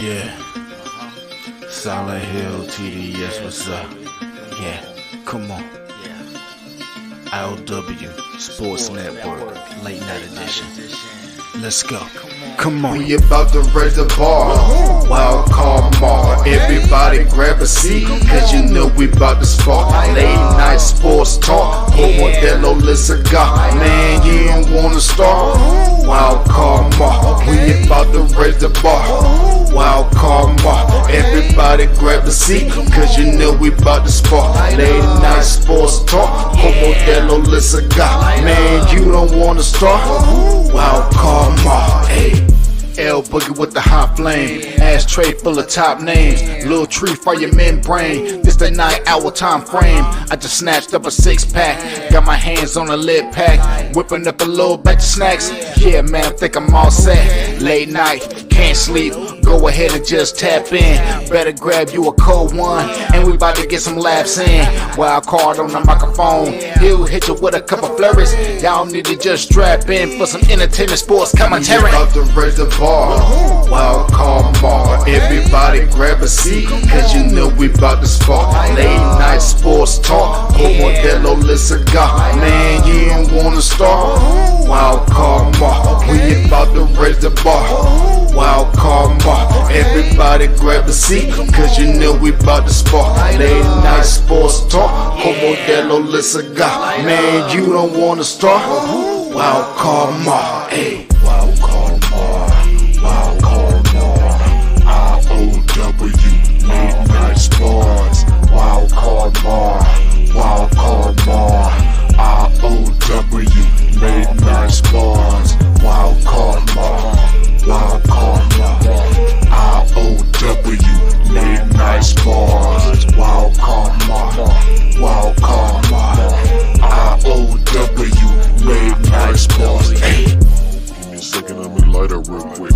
Yeah, Solid Hill TDS, what's up? Yeah, come on. I.O.W. Sports Network, late night edition. Let's go. Come on. We about to raise the bar. Wild card mar. Everybody grab a seat, cause you know we about to spark. Late night sports talk. Modelo Lisaga. Man, you don't wanna start. Wild card mar. We about to raise the bar. Wild card mar. Everybody grab a seat, cause you know we about to spark. Late night sports talk. Modelo Lisaga. Man, you don't wanna start. Wild card mar. Hey. L Boogie with the hot flame, ashtray full of top names, little tree for your membrane. This the 9 hour time frame. I just snatched up a 6-pack, got my hands on a lid pack, whipping up a little batch of snacks. Yeah man, I think I'm all set. Late night, can't sleep, go ahead and just tap in. Better grab you a cold one, and we about to get some laughs in. Wild card on the microphone, he'll hit you with a couple flurries. Y'all need to just strap in for some entertainment sports commentary. We about to raise the bar. Wild card bar. Everybody grab a seat, cause you know we about to spark. Late night sports talk. Modelo Lisaga. Man, you don't wanna start. Wild card bar. We about to raise the bar. Wild card bar. Everybody grab a seat, cause you know we about to spark. Late night sports talk. Modelo Lisaga. Man, you don't wanna start. Wild card bar. Hey. Wild card bar. Wild card bar. I.O.W. Late night sports. Wild card bar. Wild card bar. I.O.W. Late night sports. Wild card bar. Wild card bar. I.O.W. Late night sports. Wild card bar. Wild card bar. I.O.W. Late night sports. Hey. Give me a second, let me light up real quick.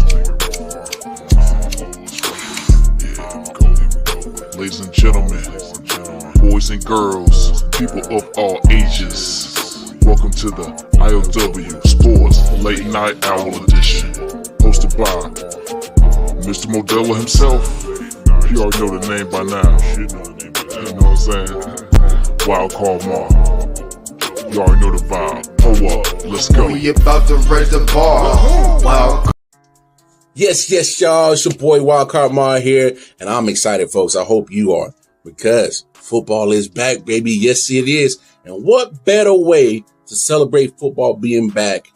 Ladies and gentlemen, boys and girls, people of all ages, welcome to the I.O.W. Sports Late Night Hour Edition, hosted by Mr. Modelo himself. You already know the name by now. You know what I'm saying? Wild Card Mar. You already know the vibe. Pull up, let's go. We about to raise the bar. Wild. Yes, y'all. It's your boy Wildcard Mar here, and I'm excited, folks. I hope you are, because football is back, baby. Yes, it is. And what better way to celebrate football being back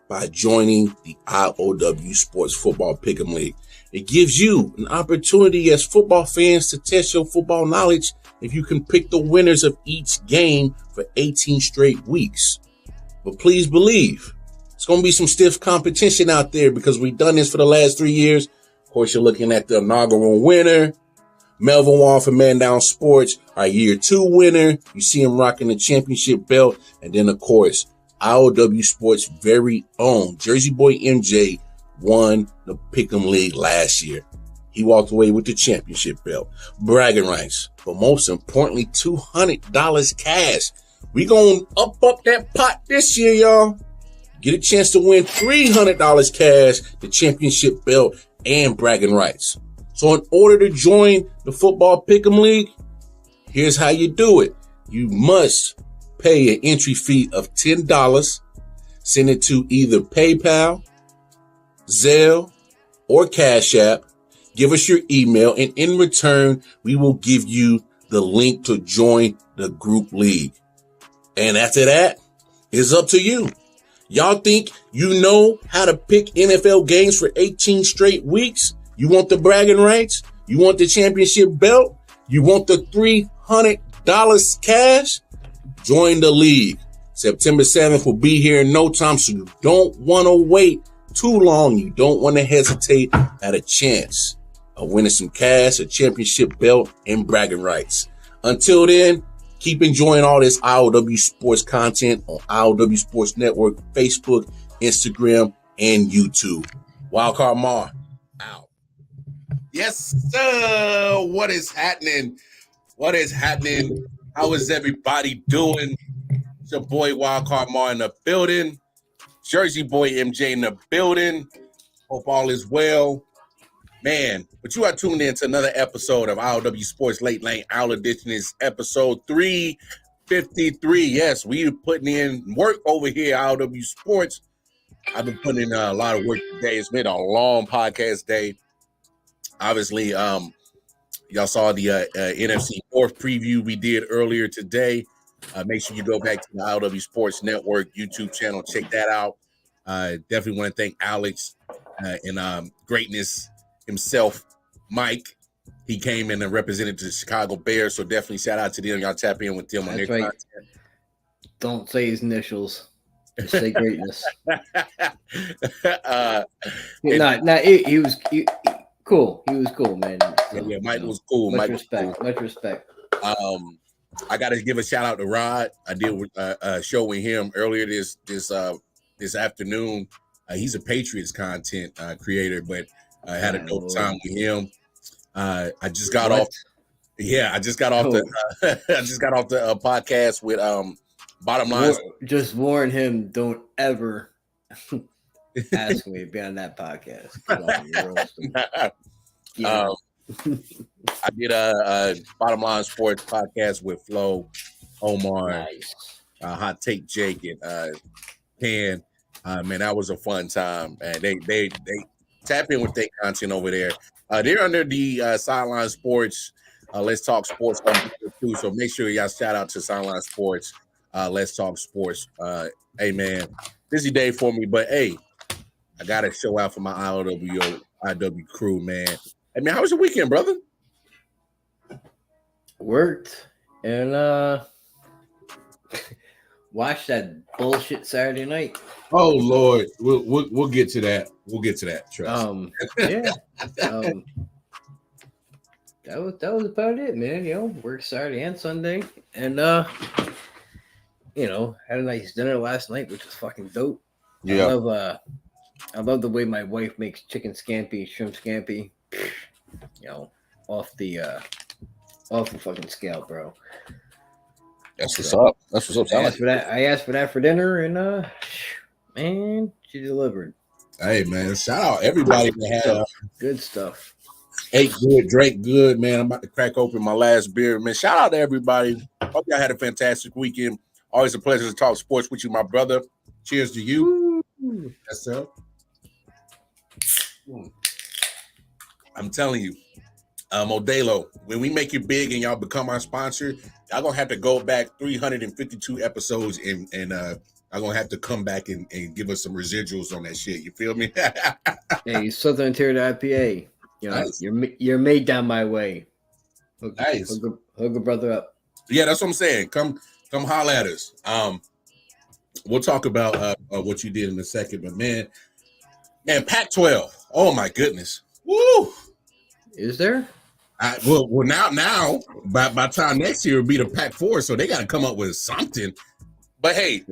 by joining the I.O.W. Sports Football Pick'em League? It gives you an opportunity as football fans to test your football knowledge if you can pick the winners of each game for 18 straight weeks. But please believe, it's going to be some stiff competition out there, because we've done this for the last 3 years. Of course, you're looking at the inaugural winner, Melvin Wong from Man Down Sports, our year 2 winner. You see him rocking the championship belt. And then, of course, I.O.W. Sports' very own Jersey Boy MJ won the Pick'em League last year. He walked away with the championship belt, bragging rights, but most importantly, $200 cash. We gonna up that pot this year, y'all. Get a chance to win $300 cash, the championship belt, and bragging rights. So in order to join the Football Pick'em League, here's how you do it. You must pay an entry fee of $10. Send it to either PayPal, Zelle, or Cash App. Give us your email, and in return, we will give you the link to join the group league. And after that, it's up to you. Y'all think you know how to pick NFL games for 18 straight weeks? You want the bragging rights? You want the championship belt? You want the $300 cash? Join the league. September 7th will be here in no time, so you don't want to wait too long. You don't want to hesitate at a chance of winning some cash, a championship belt, and bragging rights. Until then, keep enjoying all this I.O.W. Sports content on I.O.W. Sports Network, Facebook, Instagram, and YouTube. Wildcard Mar, out. Yes, sir. What is happening? What is happening? How is everybody doing? It's your boy Wildcard Mar in the building. Jersey Boy MJ in the building. Hope all is well. Man, but you are tuned in to another episode of I.O.W. Sports Late Night Owl Edition. Is episode 353. Yes, we are putting in work over here at I.O.W. Sports. I've been putting in a lot of work today. It's been a long podcast day. Obviously, y'all saw the NFC North preview we did earlier today. Make sure you go back to the I.O.W. Sports Network YouTube channel. Check that out. Definitely want to thank Alex and Greatness himself, Mike. He came in and represented the Chicago Bears, so definitely shout out to them. Y'all tap in with them on their content. Don't say his initials. Just say Greatness. He was cool. He was cool, man. So, yeah, Mike was cool. Much Mike respect. was cool. Much respect. I got to give a shout out to Rod. I did a show with him earlier this afternoon. He's a Patriots content creator, but I had a dope time with him. I just got off. Yeah, I just got off the podcast with Bottom Line. Just warn him, don't ever ask me to be on that podcast. I did a Bottom Line Sports podcast with Flo, Omar, Nice. Hot Take Jake, and Ken. Man, that was a fun time. And they tap in with their content over there. They're under the Sideline Sports. Let's Talk Sports too. So make sure y'all shout out to Sideline Sports. Let's Talk Sports. Hey man, busy day for me, but hey, I gotta show out for my I.O.W. crew, man. Hey man, how was your weekend, brother? Worked and watched that bullshit Saturday night. Oh Lord, we'll get to that. We'll get to that. Trust. Yeah. That was about it, man. Worked Saturday and Sunday, and had a nice dinner last night, which was fucking dope. Yeah. I love the way my wife makes chicken scampi, shrimp scampi. Off the fucking scale, bro. That's what's up. That's what's up. I asked for that for dinner, and man, she delivered. Hey man, shout out everybody that had Good stuff. ate good, drank good, man. I'm about to crack open my last beer, man. Shout out to everybody. Hope y'all had a fantastic weekend. Always a pleasure to talk sports with you, my brother. Cheers to you. Yes, sir. I'm telling you, Modelo, when we make it big and y'all become our sponsor, y'all gonna have to go back 352 episodes and I'm gonna have to come back and give us some residuals on that shit. You feel me? Hey, Southern Tier IPA. Nice. You're made down my way. Hook a brother up. Yeah, that's what I'm saying. Come holler at us. We'll talk about what you did in a second, but man, Pac-12. Oh my goodness. Woo! Is there? Well, now by time next year it'll be the Pac-4, so they got to come up with something. But hey,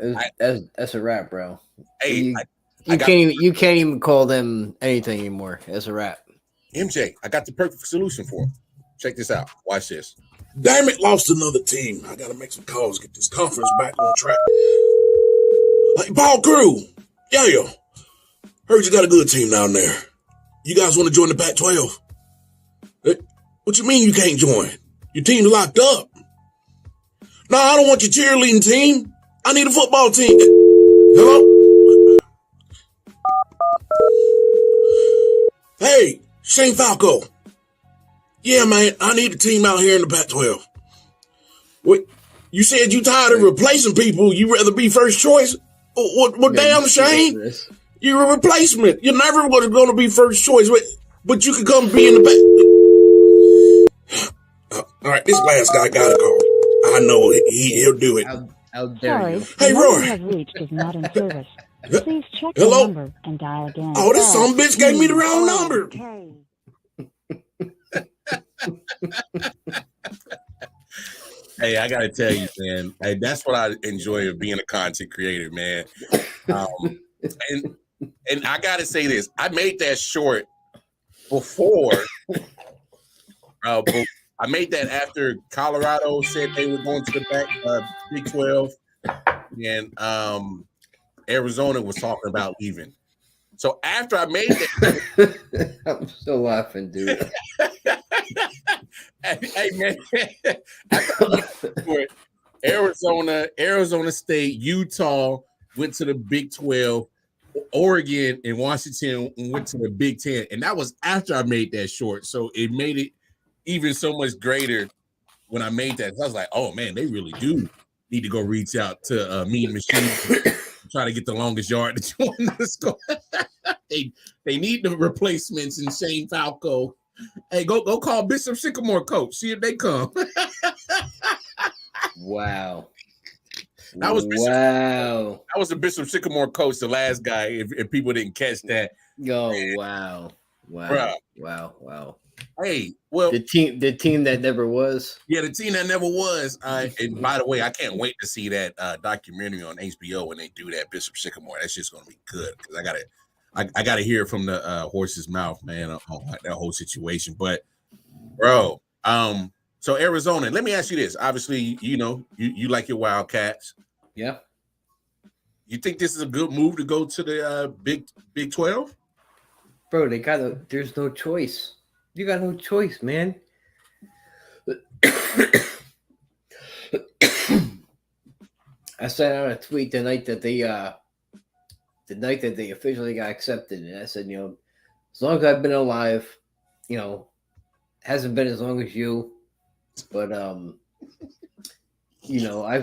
That's a wrap, bro. hey, You can't even call them anything anymore. That's a wrap. MJ, I got the perfect solution for him. Check this out. Watch this. Damn it, lost another team. I gotta make some calls, get this conference back on track. Hey, Paul Crew. Yeah. Heard you got a good team down there. You guys want to join the Pac-12? What you mean you can't join? Your team's locked up. No, I don't want your cheerleading team. I need a football team. Hello? Hey, Shane Falco. Yeah, man, I need a team out here in the Pac-12. What? You said you tired of replacing people. You rather be first choice? Well, damn, Shane. You're a replacement. You're never going to be first choice, but you can come be in the back. All right, this last guy got a call. I know he'll do it. How dare you? Hey, the Roy. number you have reached is not in service. Please check Hello? the number and dial again. Oh, this some bitch gave me the wrong number. Okay. Hey, I gotta tell you, man. Hey, that's what I enjoy of being a content creator, man. And I gotta say this: I made that short before. I made that after Colorado said they were going to the Big 12, and Arizona was talking about leaving. So after I made that, I'm still laughing, dude. hey man, after I made that short, Arizona State, Utah went to the Big 12. Oregon and Washington went to the Big 10, and that was after I made that short. So it made it even so much greater when I made that. I was like, oh man, they really do need to go reach out to Mean Machine, try to get the longest yard to join the score. they need the replacements in Shane Falco. Hey, go call Bishop Sycamore coach. See if they come. Wow. That was the Bishop Sycamore coach, the last guy. If people didn't catch that. Oh wow. Bruh. Wow. Hey, well, the team that never was. Yeah, the team that never was. And by the way, I can't wait to see that documentary on HBO when they do that Bishop Sycamore. That's just gonna be good because I gotta hear it from the horse's mouth, man, on that whole situation. But bro, so Arizona, let me ask you this. Obviously, you like your Wildcats. Yeah. You think this is a good move to go to the Big 12? Bro, there's no choice. You got no choice, man. I sent out a tweet the night that they officially got accepted, and I said, as long as I've been alive, hasn't been as long as you, but I've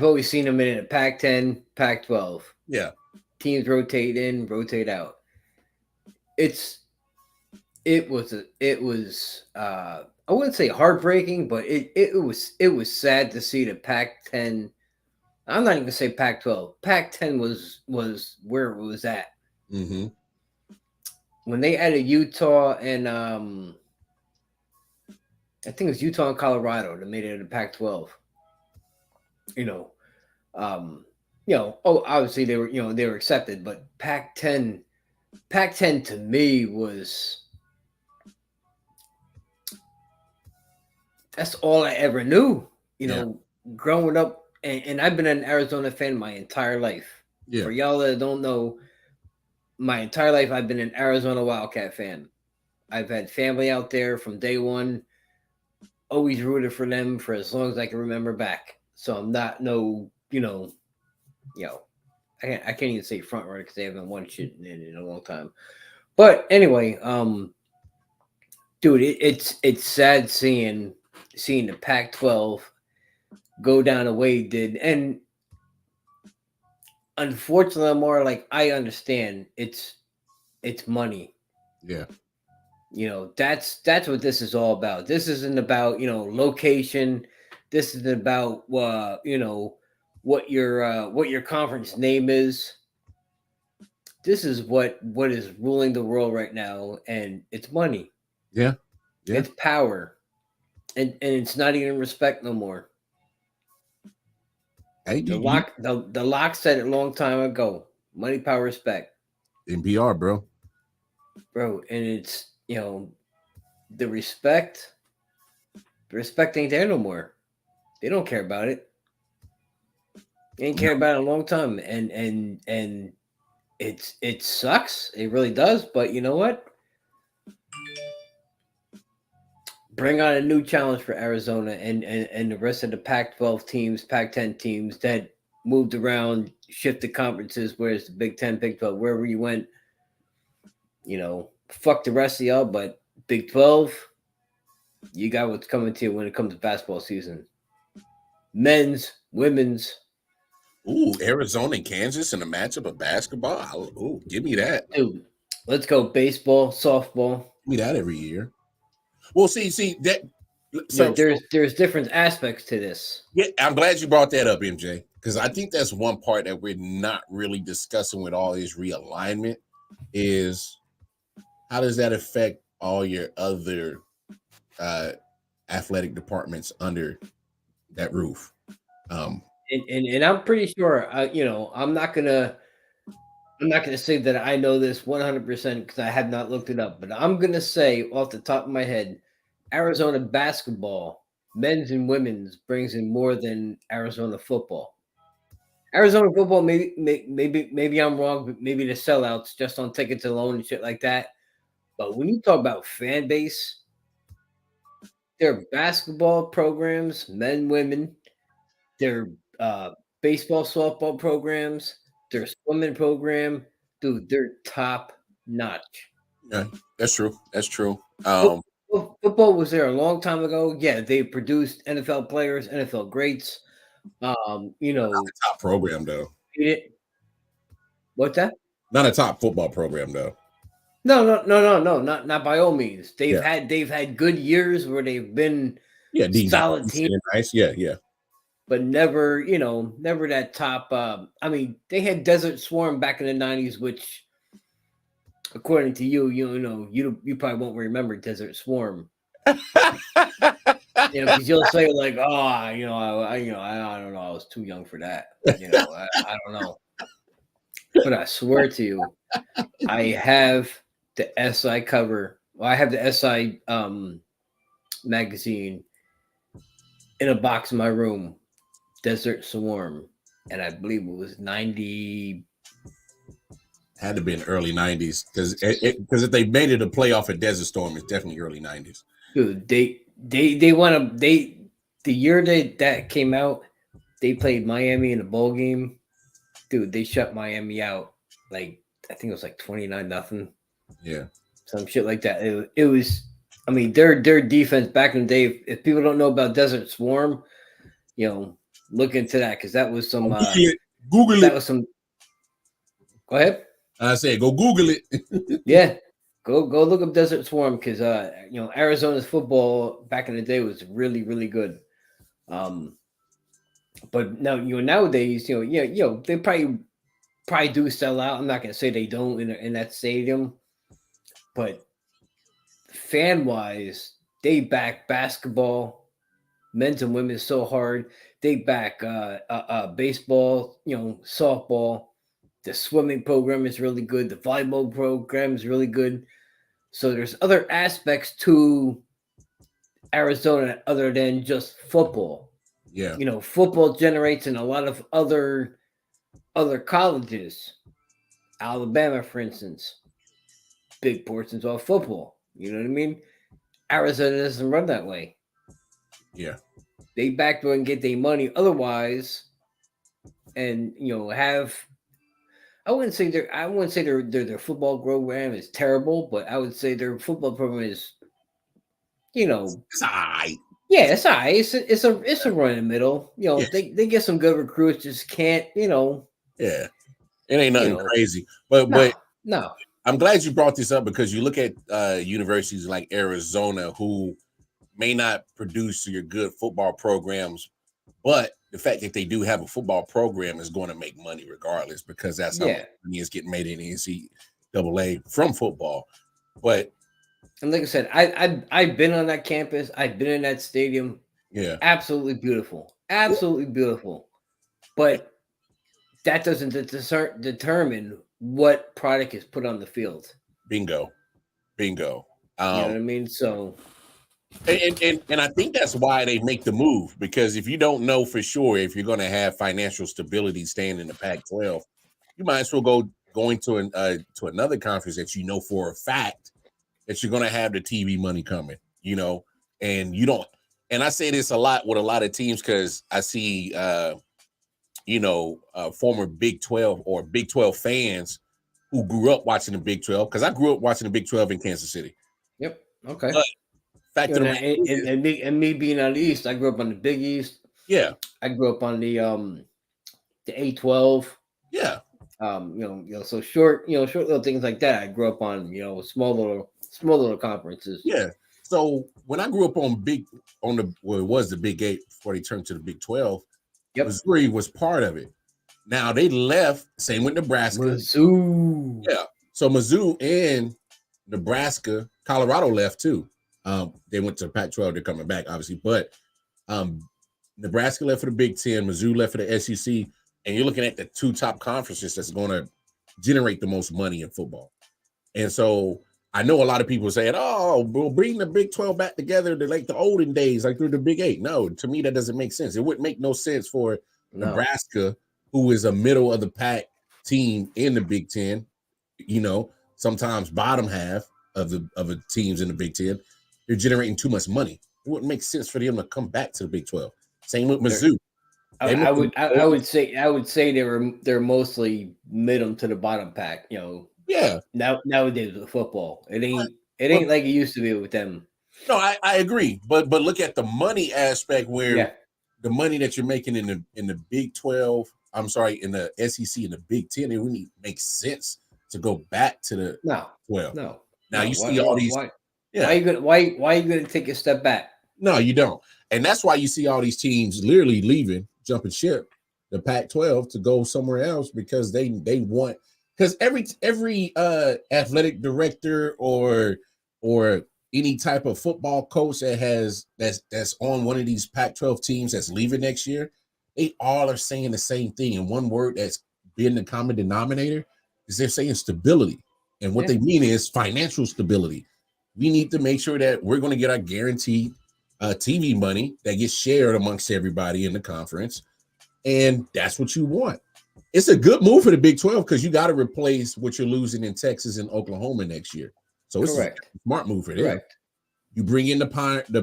always seen them in a Pac-10, Pac-12. Yeah, teams rotate in, rotate out. It was I wouldn't say heartbreaking, but it was sad to see the Pac-10. I'm not even gonna say Pac-12. Pac-10 was where it was at. Mm-hmm. When they added Utah and I think it was Utah and Colorado that made it a Pac-12. Obviously they were accepted, but Pac-10 to me was. That's all I ever knew, growing up. And I've been an Arizona fan my entire life. Yeah. For y'all that don't know, my entire life I've been an Arizona Wildcat fan. I've had family out there from day one. Always rooted for them for as long as I can remember back. So I'm not I can't even say front runner because they haven't won shit in a long time. But anyway, dude, it's sad seeing the Pac-12 go down the way it did. And unfortunately, more like I understand it's money. Yeah. That's what this is all about. This isn't about, location. This isn't about what your conference name is. This is what is ruling the world right now, and it's money. Yeah. It's power. And it's not even respect no more. Hey, the lock said it a long time ago. Money, power, respect. NPR, bro. Bro, and it's the respect ain't there no more. They don't care about it. They ain't care about it in a long time. And it sucks. It really does. But you know what? Bring on a new challenge for Arizona and the rest of the Pac-12 teams, Pac-10 teams that moved around, shifted conferences, whereas the Big 10, Big 12, wherever you went, fuck the rest of y'all, but Big 12, you got what's coming to you when it comes to basketball season. Men's, women's. Ooh, Arizona and Kansas in a matchup of basketball. Ooh, give me that. Dude, let's go baseball, softball. Give me that every year. Well, see that. So there's different aspects to this. Yeah, I'm glad you brought that up, MJ, because I think that's one part that we're not really discussing with all this realignment is how does that affect all your other athletic departments under that roof? And I'm pretty sure, I'm not gonna say that I know this 100% because I have not looked it up, but I'm gonna say off the top of my head, Arizona basketball, men's and women's, brings in more than Arizona football. Arizona football, maybe I'm wrong, but maybe the sellouts just on tickets alone and shit like that. But when you talk about fan base, their basketball programs, men, women, their baseball, softball programs, their swimming program, dude, they're top notch. Yeah, that's true. That's true. Football was there a long time ago. Yeah, they produced NFL players, NFL greats. Top program though. What's that? Not a top football program though. No, not by all means. They've Yeah. had good years where they've been solid team, Nice. Yeah. but never, never that top. I mean, they had Desert Swarm back in the '90s, which, according to you, you probably won't remember Desert Swarm. Because you'll say like, oh, I don't know, I was too young for that. I don't know. But I swear to you, I have the SI cover. Well, I have the SI magazine in a box in my room, Desert Swarm, and I believe it was 90. Had to be in the early 90s because if they made it a playoff at Desert Storm, it's definitely early 90s. Dude, they want to the year that came out, they played Miami in a bowl game. Dude, they shut Miami out. Like, I think it was like 29-0. Yeah. Some shit like that. It was, I mean, their defense back in the day, if people don't know about Desert Swarm, look into that, because that was some Google that it. was some. Go ahead. I said go Google it. Yeah. Go look up Desert Swarm, because Arizona's football back in the day was really, really good. But now, nowadays, they probably do sell out. I'm not gonna say they don't in that stadium, but fan wise, they back basketball, men's and women's so hard. They back baseball, softball. The swimming program is really good. The volleyball program is really good. So there's other aspects to Arizona other than just football. Yeah. Football generates in a lot of other colleges. Alabama, for instance, big portions of football. You know what I mean? Arizona doesn't run that way. Yeah. They backdoor and get their money otherwise, and have. I wouldn't say their football program is terrible, but I would say their football program is, It's all right. Yeah, it's all right. It's a run in the middle. Yeah. They get some good recruits, just can't, Yeah. It ain't nothing crazy. But no. I'm glad you brought this up, because you look at universities like Arizona who may not produce your good football programs, but the fact that they do have a football program is going to make money regardless, because that's how money is getting made in the NCAA from football. But and like I said, I've been on that campus. I've been in that stadium. Yeah. Absolutely beautiful. Absolutely beautiful. But that doesn't determine what product is put on the field. Bingo. You know what I mean? So and I think that's why they make the move, because if you don't know for sure if you're going to have financial stability staying in the Pac-12, you might as well go into to another conference that for a fact that you're going to have the TV money coming, and you don't. And I say this a lot with a lot of teams, because I see, former Big 12 or Big 12 fans who grew up watching the Big 12, because I grew up watching the Big 12 in Kansas City. Yep. Okay. But and me being on the East, I grew up on the Big East. Yeah. I grew up on the A-12. Yeah. So short little things like that. I grew up on, small little conferences. Yeah. So when I grew up it was the Big 8 before they turned to the Big 12. Yep. Missouri was part of it. Now they left. Same with Nebraska. Mizzou. Yeah. So Mizzou and Nebraska, Colorado left too. They went to the Pac-12. They're coming back, obviously, but Nebraska left for the Big 10. Mizzou left for the SEC, and you're looking at the two top conferences that's going to generate the most money in football. And so I know a lot of people saying, "Oh, we'll bring the Big 12 back together to like the olden days, like through the Big 8." No, to me that doesn't make sense. It wouldn't make no sense for Nebraska, who is a middle of the pack team in the Big Ten, sometimes bottom half of the teams in the Big Ten, they're generating too much money. It wouldn't make sense for them to come back to the Big 12. Same with Mizzou. I would say they're mostly middle to the bottom pack. Yeah. Nowadays with football, it ain't like it used to be with them. No, I agree, but look at the money aspect where the money that you're making in the Big 12. I'm sorry, in the SEC and the Big 10, it really makes sense to go back to the 12. No. Now you see all these. Why are you gonna take a step back? No, you don't. And that's why you see all these teams literally leaving, jumping ship, the Pac-12 to go somewhere else because they want, because every athletic director or any type of football coach that's on one of these Pac-12 teams that's leaving next year, they all are saying the same thing. And one word that's been the common denominator is they're saying stability. And what they mean is financial stability. We need to make sure that we're going to get our guaranteed TV money that gets shared amongst everybody in the conference. And that's what you want. It's a good move for the Big 12 because you got to replace what you're losing in Texas and Oklahoma next year. So it's a smart move for them. Correct. You bring in the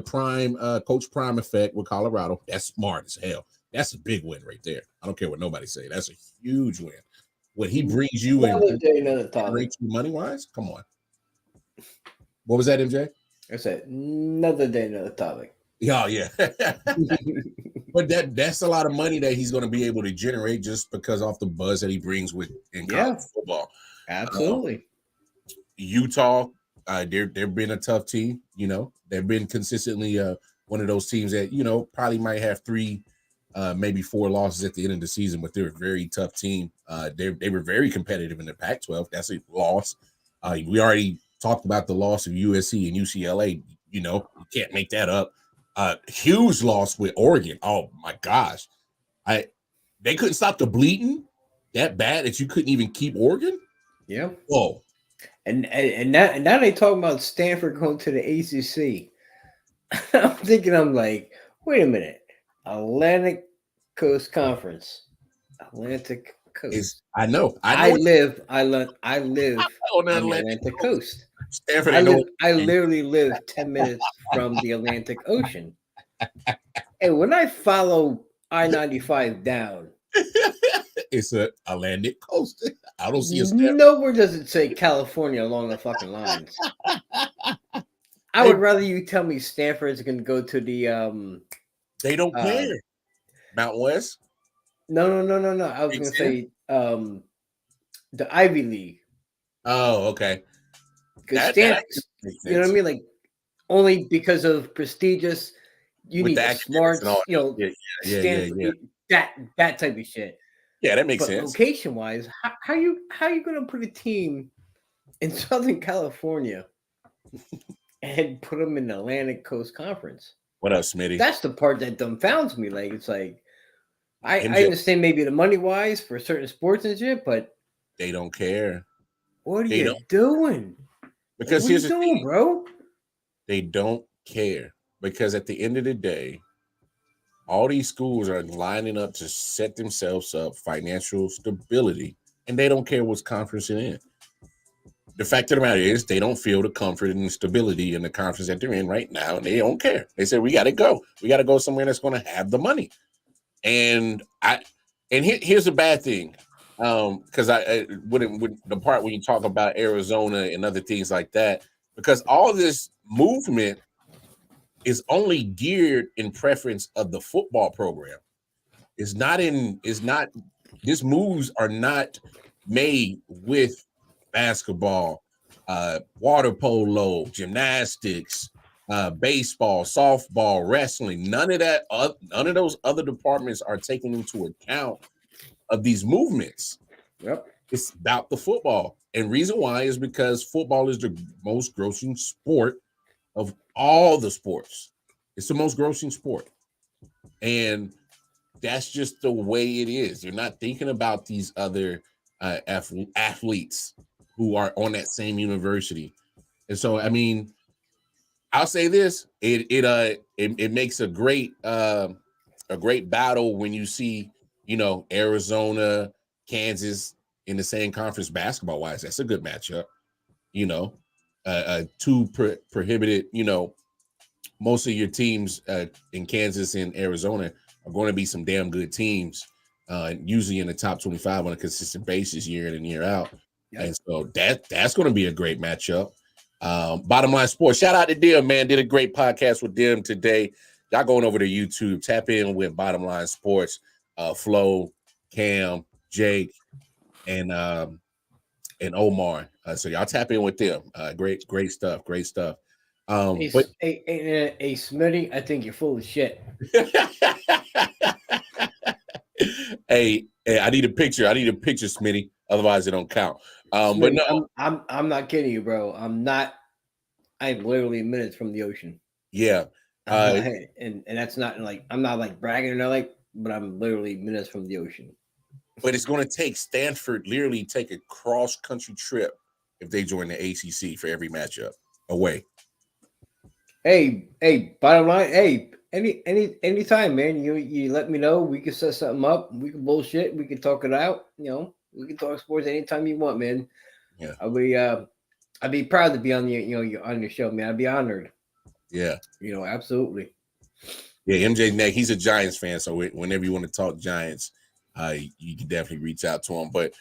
prime Coach Prime effect with Colorado. That's smart as hell. That's a big win right there. I don't care what nobody say. That's a huge win. What he brings you in money wise, come on. What was that, MJ? I said another day, another topic. Oh yeah. But that's a lot of money that he's going to be able to generate just because off the buzz that he brings with in college football. Absolutely. Utah, they've been a tough team. They've been consistently one of those teams that probably might have 3, maybe 4 losses at the end of the season, but they're a very tough team. They were very competitive in the Pac-12. That's a loss. We already talked about the loss of USC and UCLA. You can't make that up. Huge loss with Oregon. Oh my gosh, they couldn't stop the bleeding that bad that you couldn't even keep Oregon. Yeah. Whoa. And now they talking about Stanford going to the ACC. I'm like, wait a minute, Atlantic Coast Conference, Atlantic Coast. I know. I live on the Atlantic Coast. Stanford. I literally live 10 minutes from the Atlantic Ocean. And when I follow I-95 down, it's an Atlantic Coast. I don't see a Stanford. Nowhere does it say California along the fucking lines. I would rather you tell me Stanford's going to go to the they don't care. Mountain West? No. I was going to say the Ivy League. Oh, okay. Because Stanford, you know what I mean? Like, only because of prestigious, you need the smarts, Stanford, that type of shit. Yeah, that makes sense. Location-wise, how you going to put a team in Southern California and put them in the Atlantic Coast Conference? What up, Smitty? That's the part that dumbfounds me. Like, it's like, I understand maybe the money-wise for certain sports and shit, but they don't care. What are you doing? Because here's the thing, bro. They don't care. Because at the end of the day, all these schools are lining up to set themselves up financial stability, and they don't care which conference they're in. The fact of the matter is they don't feel the comfort and stability in the conference that they're in right now, and they don't care. They say, we got to go. We got to go somewhere that's going to have the money. And here's the bad thing. Because with the part when you talk about Arizona and other things like that, because all this movement is only geared in preference of the football program. These moves are not made with basketball, water polo, gymnastics, baseball, softball, wrestling. None of those other departments are taken into account of these movements. Yep. It's about the football. And reason why is because football is the most grossing sport of all the sports. It's the most grossing sport. And that's just the way it is. They're not thinking about these other athletes who are on that same university. And so, I mean, I'll say this, it makes a great battle when you see Arizona, Kansas in the same conference basketball wise. That's a good matchup. Two prohibited, most of your teams in Kansas and Arizona are going to be some damn good teams, usually in the top 25 on a consistent basis year in and year out. Yep. And so that's going to be a great matchup. Bottom Line Sports, shout out to Dim, man. Did a great podcast with Dim today. Y'all going over to YouTube, tap in with Bottom Line Sports, Flo, Cam, Jake, and Omar. So y'all tap in with them. Great stuff. But Smitty, I think you're full of shit. hey, I need a picture. Smitty. Otherwise, it don't count. Smitty, But no, I'm not kidding you, bro. I'm literally minutes from the ocean. Yeah. And that's not like I'm not like bragging or but I'm literally minutes from the ocean. But it's going to take Stanford literally take a cross country trip if they join the ACC for every matchup away. Hey, bottom line, anytime, man. You let me know. We can set something up. We can bullshit. We can talk it out. We can talk sports anytime you want, man. Yeah. I'd be proud to be on on your show, man. I'd be honored. Yeah. Absolutely. Yeah, MJ Neck, he's a Giants fan, so whenever you want to talk Giants, you can definitely reach out to him. But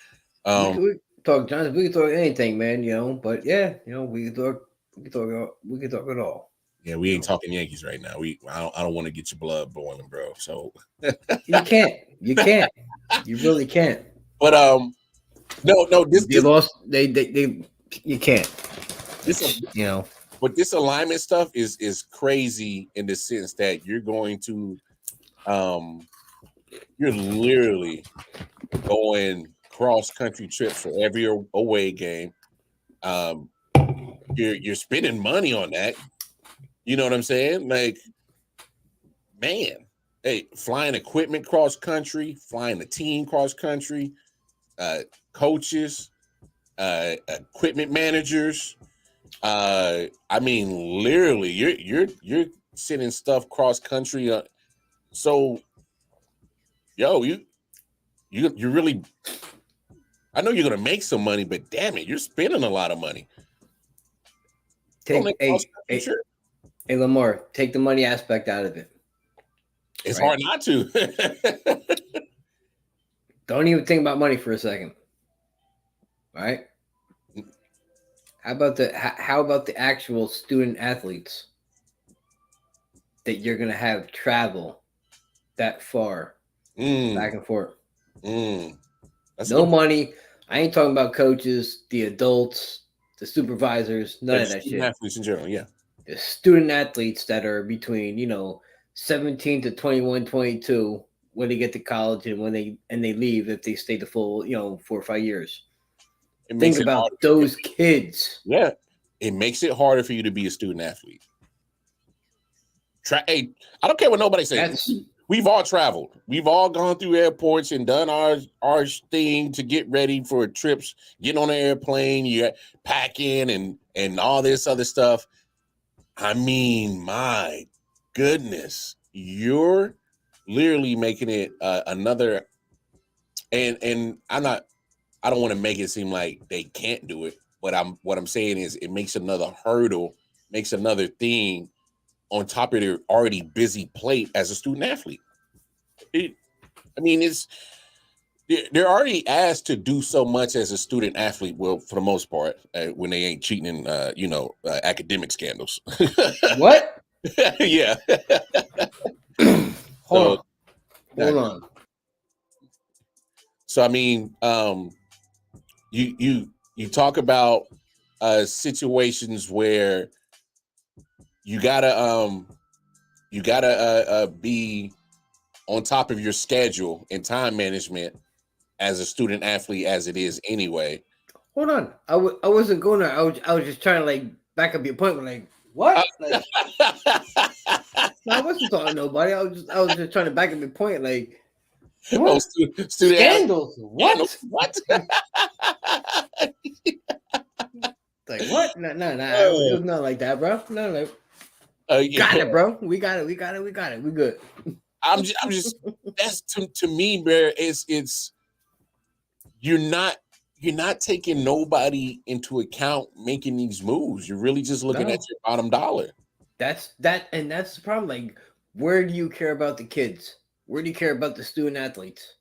we can talk Giants, we can talk anything, man. But yeah, we can talk it all. Yeah, we ain't talking Yankees right now. I don't want to get your blood boiling, bro. So you can't. You really can't. But no, this lost. They you can't. But this alignment stuff is crazy in the sense that you're going to, you're literally going cross country trips for every away game. You're spending money on that. You know what I'm saying? Like, man, hey, flying equipment cross country, flying the team cross country, coaches, equipment managers. I mean, literally, you're sending stuff cross country. So, you really. I know you're gonna make some money, but damn it, you're spending a lot of money. Hey, Lamar, take the money aspect out of it. It's hard not to. Don't even think about money for a second. All right. How about the actual student athletes that you're gonna have travel that far back and forth? No money. I ain't talking about coaches, the adults, the supervisors, none of that shit. Athletes in general, yeah. The student athletes that are between 17 to 21, 22 when they get to college and when they leave if they stay the full 4 or 5 years. Think about those kids. Yeah, it makes it harder for you to be a student athlete. I don't care what nobody says. We've all traveled. We've all gone through airports and done our thing to get ready for trips. Getting on an airplane, you pack in and all this other stuff. I mean, my goodness, you're literally making it another. And I don't want to make it seem like they can't do it, but what I'm saying is it makes another hurdle, makes another thing on top of their already busy plate as a student athlete. They're already asked to do so much as a student athlete. Well, for the most part, when they ain't cheating in, academic scandals. What? Yeah. Hold on. So I mean, you talk about situations where you gotta be on top of your schedule and time management as a student athlete as it is anyway. Hold on. I wasn't going there. I was just trying to back up your point. What? No, I wasn't talking to nobody. I was just trying to back up your point. What? Student Scandals. What? What? What? No. It was not like that, bro. No. Got it, bro. We got it. We good. I'm just that's to me, Bear. It's you're not taking nobody into account making these moves. You're really just looking No. at your bottom dollar. That's the problem. Like, where do you care about the kids? Where do you care about the student athletes?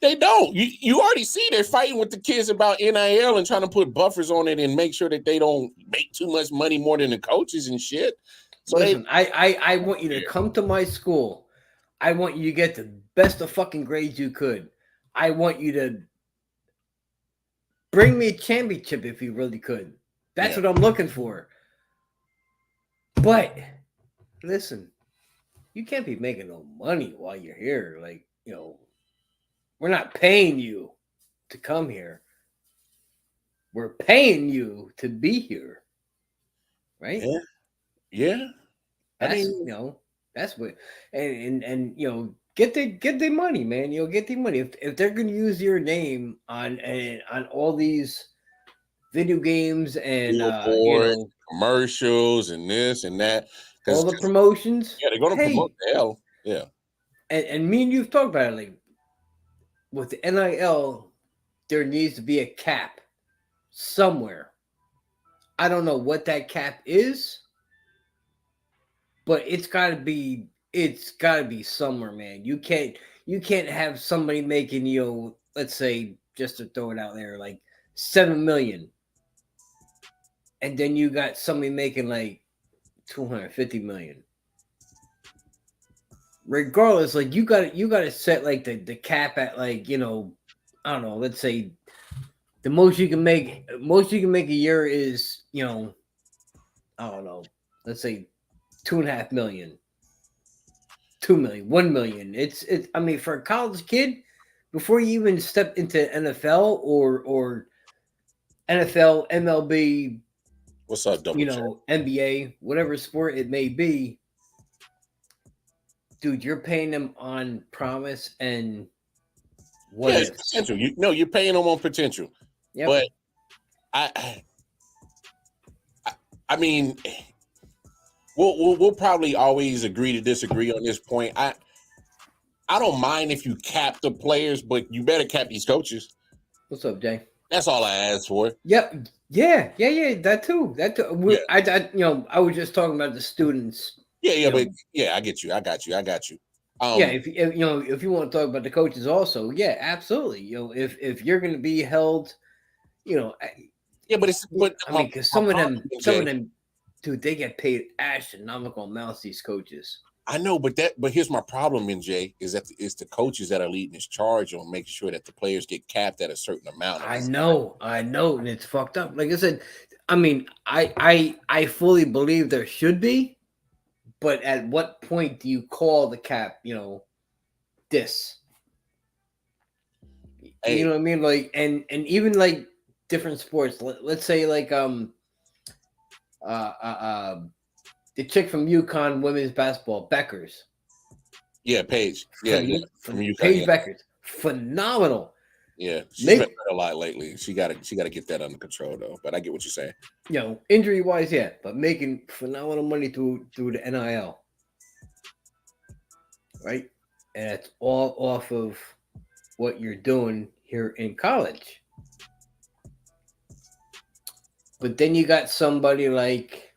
They don't. You already see they're fighting with the kids about NIL and trying to put buffers on it and make sure that they don't make too much money more than the coaches and shit. So Listen, I want you to come to my school. I want you to get the best of fucking grades you could. I want you to bring me a championship if you really could. That's what I'm looking for. But listen, you can't be making no money while you're here. Like, we're not paying you to come here. We're paying you to be here. Right? Yeah. That's that's what and get their money, man. Get their money. If they're gonna use your name on all these video games and commercials and this and that, all the promotions. Yeah, they're gonna promote the hell. Yeah. And me and you've talked about it, like with the NIL, there needs to be a cap somewhere. I don't know what that cap is, but it's gotta be somewhere, man. You can't have somebody making, let's say, just to throw it out there, like 7 million. And then you got somebody making like 250 million. Regardless, like you got to set like the cap at like, I don't know, let's say the most you can make a year is, I don't know, let's say 2.5 million, 2 million, 1 million. It's I mean, for a college kid, before you even step into NFL or NFL, MLB, what's up, double check? NBA, whatever sport it may be, dude, you're paying them on promise and what it's potential. You're paying them on potential. Yep. But I mean, we'll probably always agree to disagree on this point. I don't mind if you cap the players, but you better cap these coaches. What's up, Jay? That's all I asked for. Yep. Yeah. That too. I was just talking about the students. But I get you. I got you. If you want to talk about the coaches also, yeah, absolutely. If you're going to be held, because some of them, dude, they get paid astronomical amounts. These coaches. I know, but here's my problem, NJ, is that it's the coaches that are leading this charge on making sure that the players get capped at a certain amount. I know, and it's fucked up. Like I said, I mean, I fully believe there should be, but at what point do you call the cap? This. Hey. You know what I mean? Like, and even like different sports. Let's say like the chick from UConn women's basketball, Beckers. Yeah, Paige. Yeah, from UConn. Paige Beckers, phenomenal. Yeah, she's been hurt a lot lately. She got to get that under control though. But I get what you're saying. Injury wise, yeah, but making phenomenal money through the NIL, right? And it's all off of what you're doing here in college. But then you got somebody like,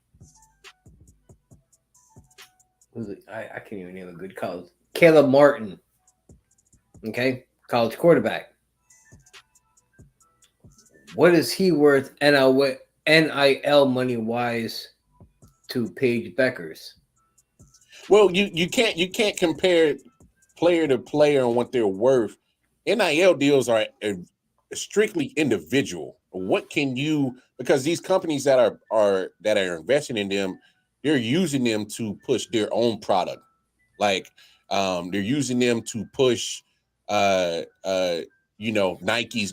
I can't even name a good college. Caleb Martin, okay, college quarterback. What is he worth NIL money wise to Paige Beckers? Well, you can't compare player to player on what they're worth. NIL deals are strictly individual. What can you, because these companies that are investing in them, they're using them to push their own product. Like they're using them to push Nike's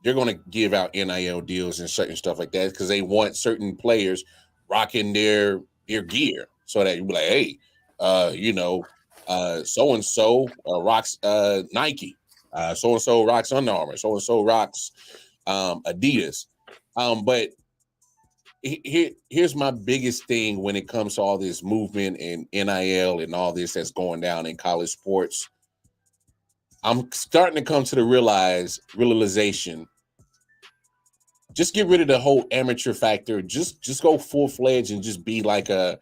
they're gonna give out NIL deals and certain stuff like that because they want certain players rocking their gear so that you be like, hey, so and so rocks Nike, so and so rocks Under Armour, so and so rocks Adidas. But here's my biggest thing when it comes to all this movement and NIL and all this that's going down in college sports. I'm starting to come to the realization. Just get rid of the whole amateur factor. Just go full-fledged and just be like a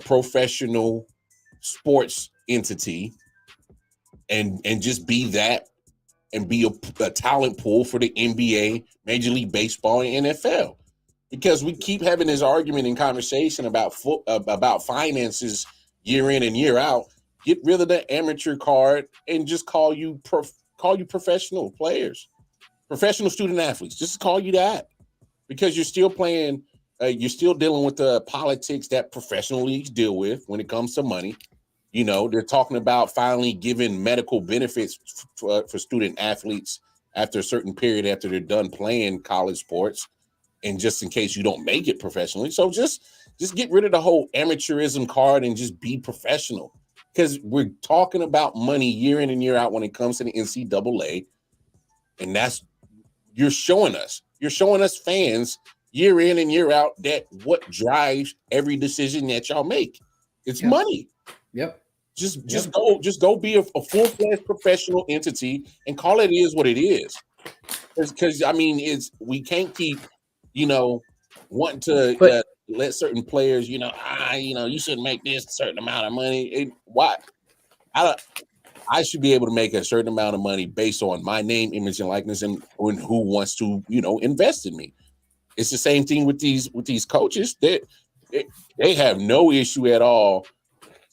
professional sports entity and just be that and be a talent pool for the NBA, Major League Baseball, and NFL. Because we keep having this argument and conversation about finances year in and year out. Get rid of the amateur card and just call you professional players, professional student athletes. Just call you that, because you're still playing. You're still dealing with the politics that professional leagues deal with when it comes to money. You know, they're talking about finally giving medical benefits for student athletes after a certain period after they're done playing college sports, and just in case you don't make it professionally. So just get rid of the whole amateurism card and just be professional, because we're talking about money year in and year out when it comes to the NCAA, and that's you're showing us fans year in and year out that what drives every decision that y'all make. It's money. Yep. Just go be a full-fledged professional entity and call it is what it is. Because I mean, we can't keep, wanting to let certain players, you shouldn't make this certain amount of money. Why? I should be able to make a certain amount of money based on my name, image, and likeness, and who wants to, invest in me. It's the same thing with these coaches. They have no issue at all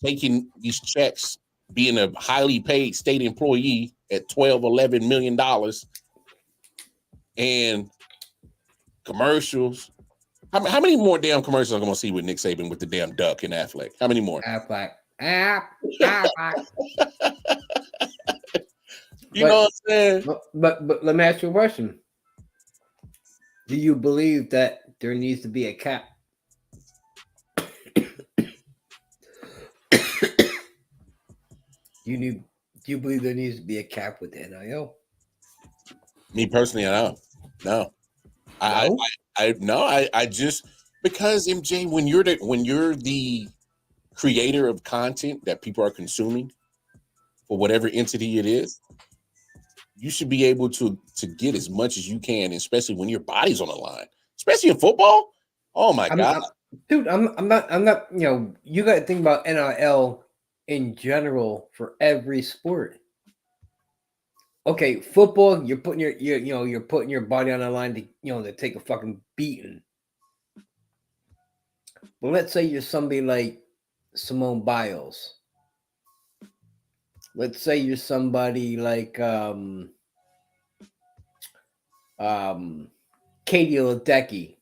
taking these checks, being a highly paid state employee at $11 million, and commercials. How many more damn commercials am I going to see with Nick Saban with the damn duck and Affleck? How many more? Affleck. You know what I'm saying? But let me ask you a question. Do you believe that there needs to be a cap? Do you believe there needs to be a cap with the NIL? Me personally, I don't. No. I just, because MJ, when you're the creator of content that people are consuming for whatever entity it is, you should be able to get as much as you can, especially when your body's on the line, especially in football. Oh my God. I'm not, you got to think about NIL in general for every sport. Okay, football, you're putting you're putting your body on the line to take a fucking beating. But let's say you're somebody like Simone Biles. Let's say you're somebody like Katie Ledecky.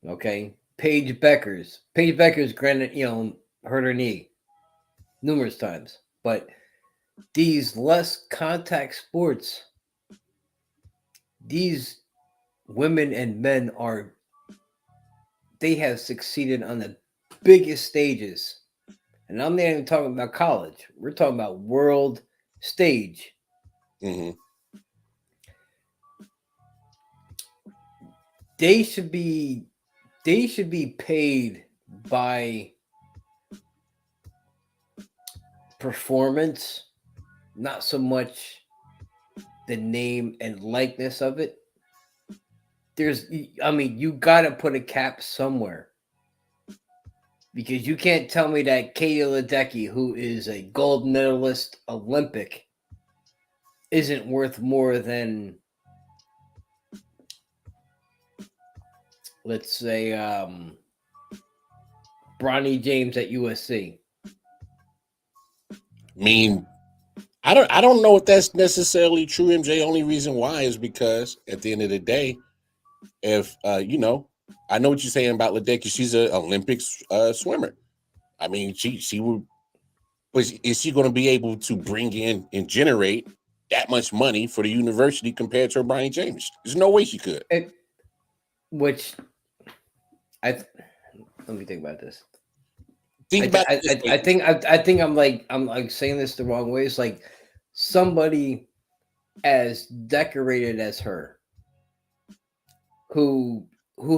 Okay, Paige Beckers. Paige Beckers, granted, hurt her knee numerous times, but these less contact sports, these women and men they have succeeded on the biggest stages. And I'm not even talking about college. We're talking about world stage. Mm-hmm. They should be paid by performance, not so much the name and likeness of it. You got to put a cap somewhere, because you can't tell me that Katie Ledecky, who is a gold medalist Olympic, isn't worth more than, let's say, Bronny James at USC. I mean, I don't know if that's necessarily true, MJ. Only reason why is because at the end of the day, if I know what you're saying about Ledecky. She's an Olympic swimmer. I mean, she would, but is she going to be able to bring in and generate that much money for the university compared to her Bronny James? There's no way she could. Let me think about this. I think I'm like saying this the wrong way. It's like somebody as decorated as her, who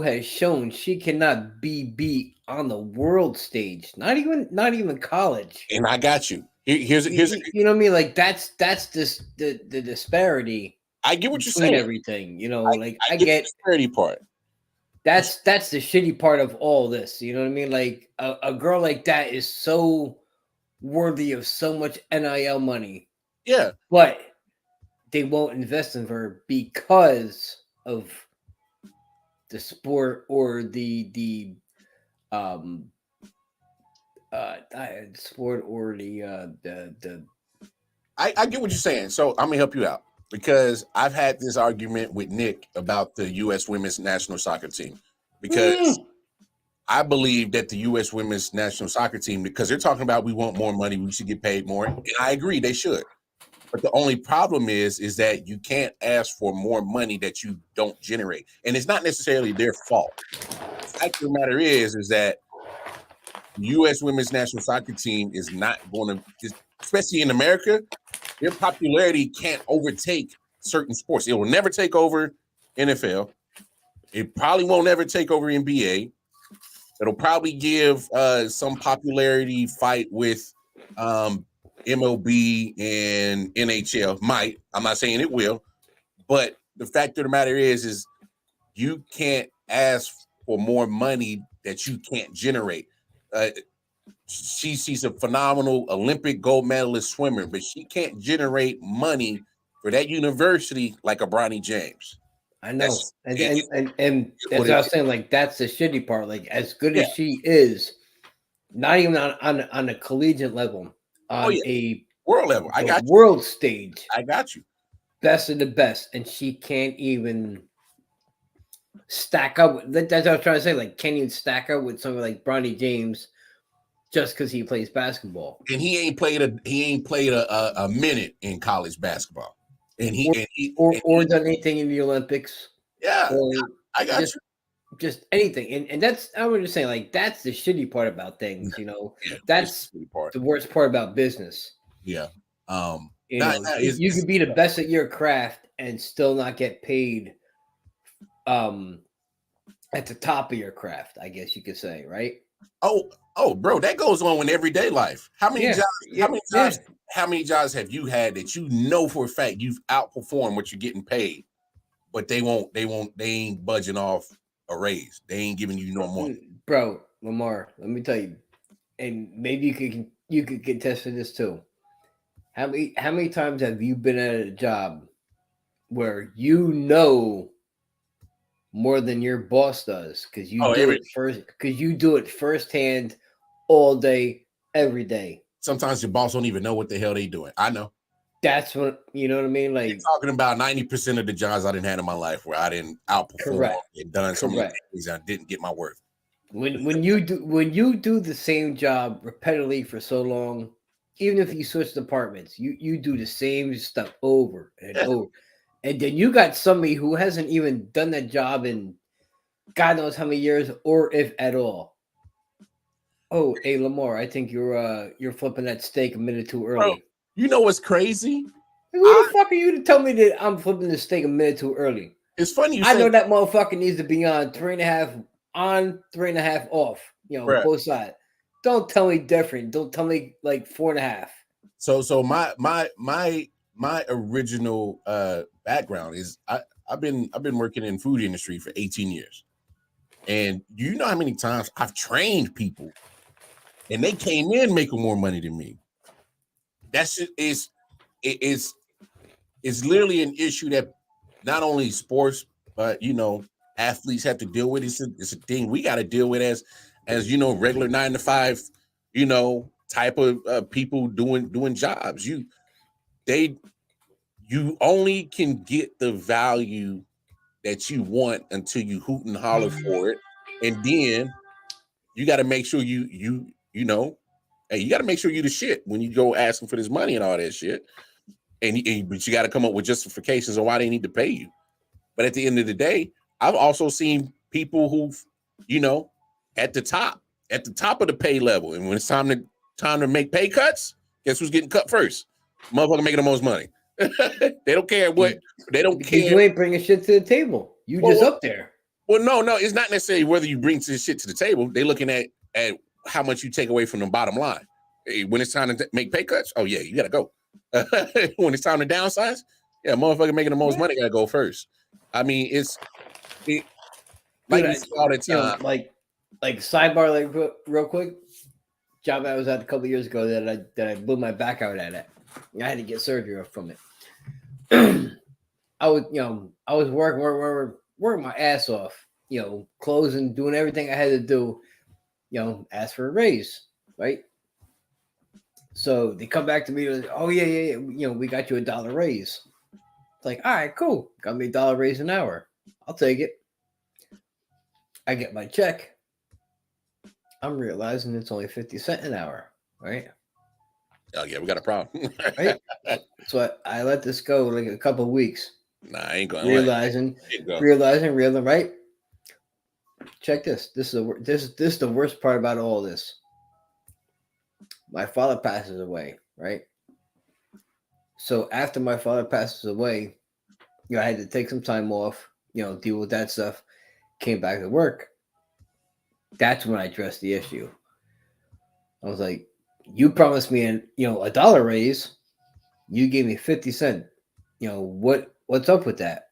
has shown she cannot be beat on the world stage, not even college. And I got you. Here's You know what I mean? Like that's this the disparity I get what you're between saying. everything. You know, I get the disparity part. That's the shitty part of all this. You know what I mean? Like a girl like that is so worthy of so much NIL money. Yeah. But they won't invest in her because of the sport or the sport or the I get what you're saying. So I'm gonna help you out because I've had this argument with Nick about the U.S. Women's National Soccer Team because I believe that the U.S. Women's National Soccer Team, because they're talking about we want more money, we should get paid more, and I agree they should. But the only problem is that you can't ask for more money that you don't generate, and it's not necessarily their fault. The fact of the matter is that the U.S. Women's National Soccer Team is not going to, especially in America, their popularity can't overtake certain sports. It will never take over NFL. It probably won't ever take over NBA. It'll probably give some popularity fight with MLB and NHL. Might. I'm not saying it will, but the fact of the matter is you can't ask for more money that you can't generate. She's a phenomenal Olympic gold medalist swimmer, but she can't generate money for that university like a Bronny James. I know, and that's what I was saying. Like that's the shitty part. Like as good as she is, not even on a collegiate level, on a world level, I got world stage. I got you. Best of the best, and she can't even stack up. That's what I was trying to say. Like, can't even stack up with somebody like Bronny James just because he plays basketball. And he ain't played a minute in college basketball. And he done anything in the Olympics. Yeah, I got you. Just anything, and that's I was just saying, like that's the shitty part about things, you know. That's the worst part about business. Yeah, you can be the best at your craft and still not get paid. At the top of your craft, I guess you could say, right? Oh, bro, that goes on in everyday life. How many jobs? How many jobs have you had that you know for a fact you've outperformed what you're getting paid, but they ain't budging off a raise. They ain't giving you no more. Bro, Lamar, let me tell you, and maybe you could contest to this too. How many times have you been at a job where you know more than your boss does because you do it firsthand all day, every day. Sometimes your boss don't even know what the hell they doing. I know. That's what you know what I mean. Like you're talking about 90% of the jobs I didn't have in my life where I didn't outperform and done so many things I didn't get my worth. When you do the same job repetitively for so long, even if you switch departments, you do the same stuff over and over. And then you got somebody who hasn't even done that job in God knows how many years, or if at all. Oh, hey Lamar, I think you're flipping that steak a minute too early. Bro, you know what's crazy? Who the fuck are you to tell me that I'm flipping the steak a minute too early? It's funny I know that motherfucker needs to be on 3.5 on, 3.5 off. You know, both sides. Don't tell me different. Don't tell me like 4.5. So my original background is I've been working in food industry for 18 years. And you know how many times I've trained people and they came in making more money than me. That's it's literally an issue that not only sports, but you know, athletes have to deal with. It's a thing we got to deal with as you know, regular 9 to 5, you know, type of people doing jobs. You only can get the value that you want until you hoot and holler for it, and then you got to make sure you know, hey, you got to make sure you the shit when you go asking for this money and all that shit, but you got to come up with justifications on why they need to pay you. But at the end of the day, I've also seen people who've, you know, at the top of the pay level, and when it's time to make pay cuts, guess who's getting cut first? Motherfucker making the most money. They don't care what. They don't care. You ain't bringing shit to the table. You just up there. Well, no, it's not necessarily whether you bring this shit to the table. They're looking at how much you take away from the bottom line. When it's time to make pay cuts, oh yeah, you gotta go. When it's time to downsize, yeah, motherfucker making the most money gotta go first. I mean, like we see all the time. Like sidebar, like real quick. Job I was at a couple years ago that I blew my back out at. I had to get surgery from it. I was working my ass off, closing, doing everything I had to do, ask for a raise, right? So they come back to me, like, oh yeah, we got you $1 raise. It's like, all right, cool, got me $1 raise an hour. I'll take it. I get my check. I'm realizing it's only 50 cents an hour, right? Oh yeah, we got a problem. Right? So I let this go like a couple of weeks. Nah, I ain't going. Realizing, right? Check this. This is the worst part about all this. My father passes away, right? So after my father passes away, I had to take some time off, deal with that stuff. Came back to work. That's when I addressed the issue. I was like, you promised me $1 raise. You gave me 50 cents. What's up with that?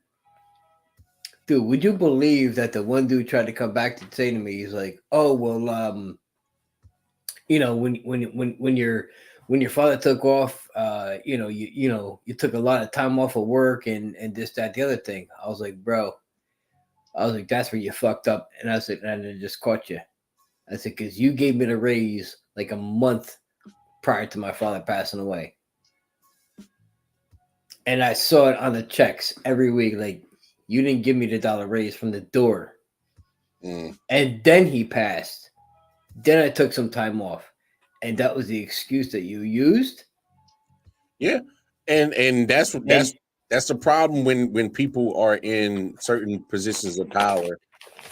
Dude, would you believe that the one dude tried to come back to say to me, he's like, oh, well, when your father took off, you took a lot of time off of work and this, that, the other thing. I was like, bro, that's where you fucked up. And I said, and I just caught you. I said, because you gave me the raise like a month prior to my father passing away. And I saw it on the checks every week. Like, you didn't give me the $1 raise from the door. And then he passed. Then I took some time off. And that was the excuse that you used. Yeah. And that's the problem when people are in certain positions of power.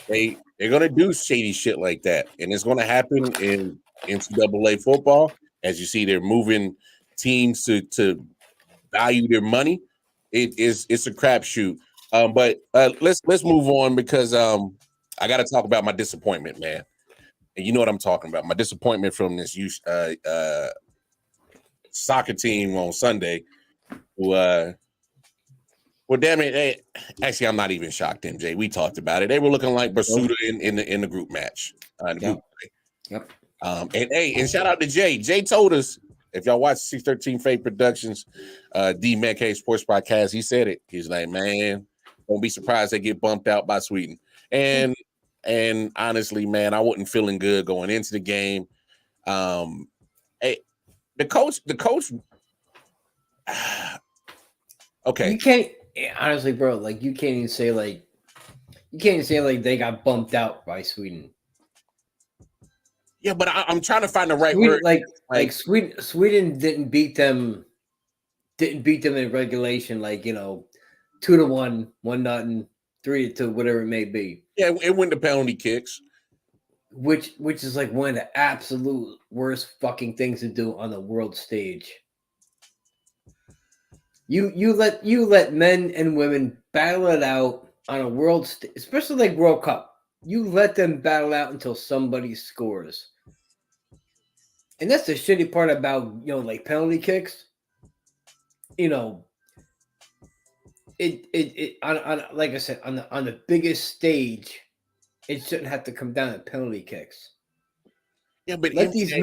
They're gonna do shady shit like that. And it's gonna happen in NCAA football. As you see, they're moving teams to value their money. It's a crapshoot. But let's move on because I got to talk about my disappointment, man. And you know what I'm talking about. My disappointment from this soccer team on Sunday. Well, damn it! Actually, I'm not even shocked, MJ. We talked about it. They were looking like Basuda in the group match. Group play. Yep. And shout out to Jay. Jay told us, if y'all watch 613 Fate Productions, D Metcalf Sports Podcast, he said it. He's like, man, don't be surprised they get bumped out by Sweden. And honestly, man, I wasn't feeling good going into the game. The coach. Okay. You can't honestly, bro. Like, you can't even say they got bumped out by Sweden. Yeah, but I'm trying to find the right word. Like Sweden didn't beat them in regulation. 2-1, 1-0, 3-2, whatever it may be. Yeah, it went to penalty kicks, which is like one of the absolute worst fucking things to do on the world stage. You let men and women battle it out on a world stage, especially like World Cup. You let them battle out until somebody scores. And that's the shitty part about, like penalty kicks. It on like I said, on the biggest stage, it shouldn't have to come down to penalty kicks. Yeah, but let these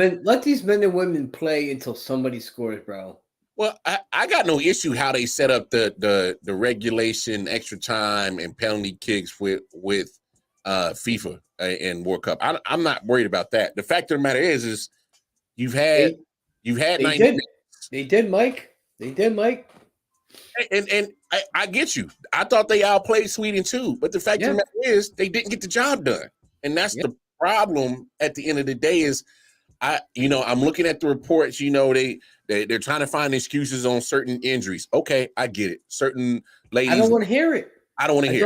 men and women play until somebody scores, bro. Well, I got no issue how they set up the regulation, extra time, and penalty kicks with FIFA and World Cup. I'm not worried about that. The fact of the matter is you've had 90 minutes. They did, Mike. And I get you. I thought they outplayed Sweden too, but the fact of the matter is they didn't get the job done, and that's the problem. At the end of the day, is I'm looking at the reports. They're trying to find excuses on certain injuries. Okay, I get it. Certain ladies. I don't want to hear it. I don't want to hear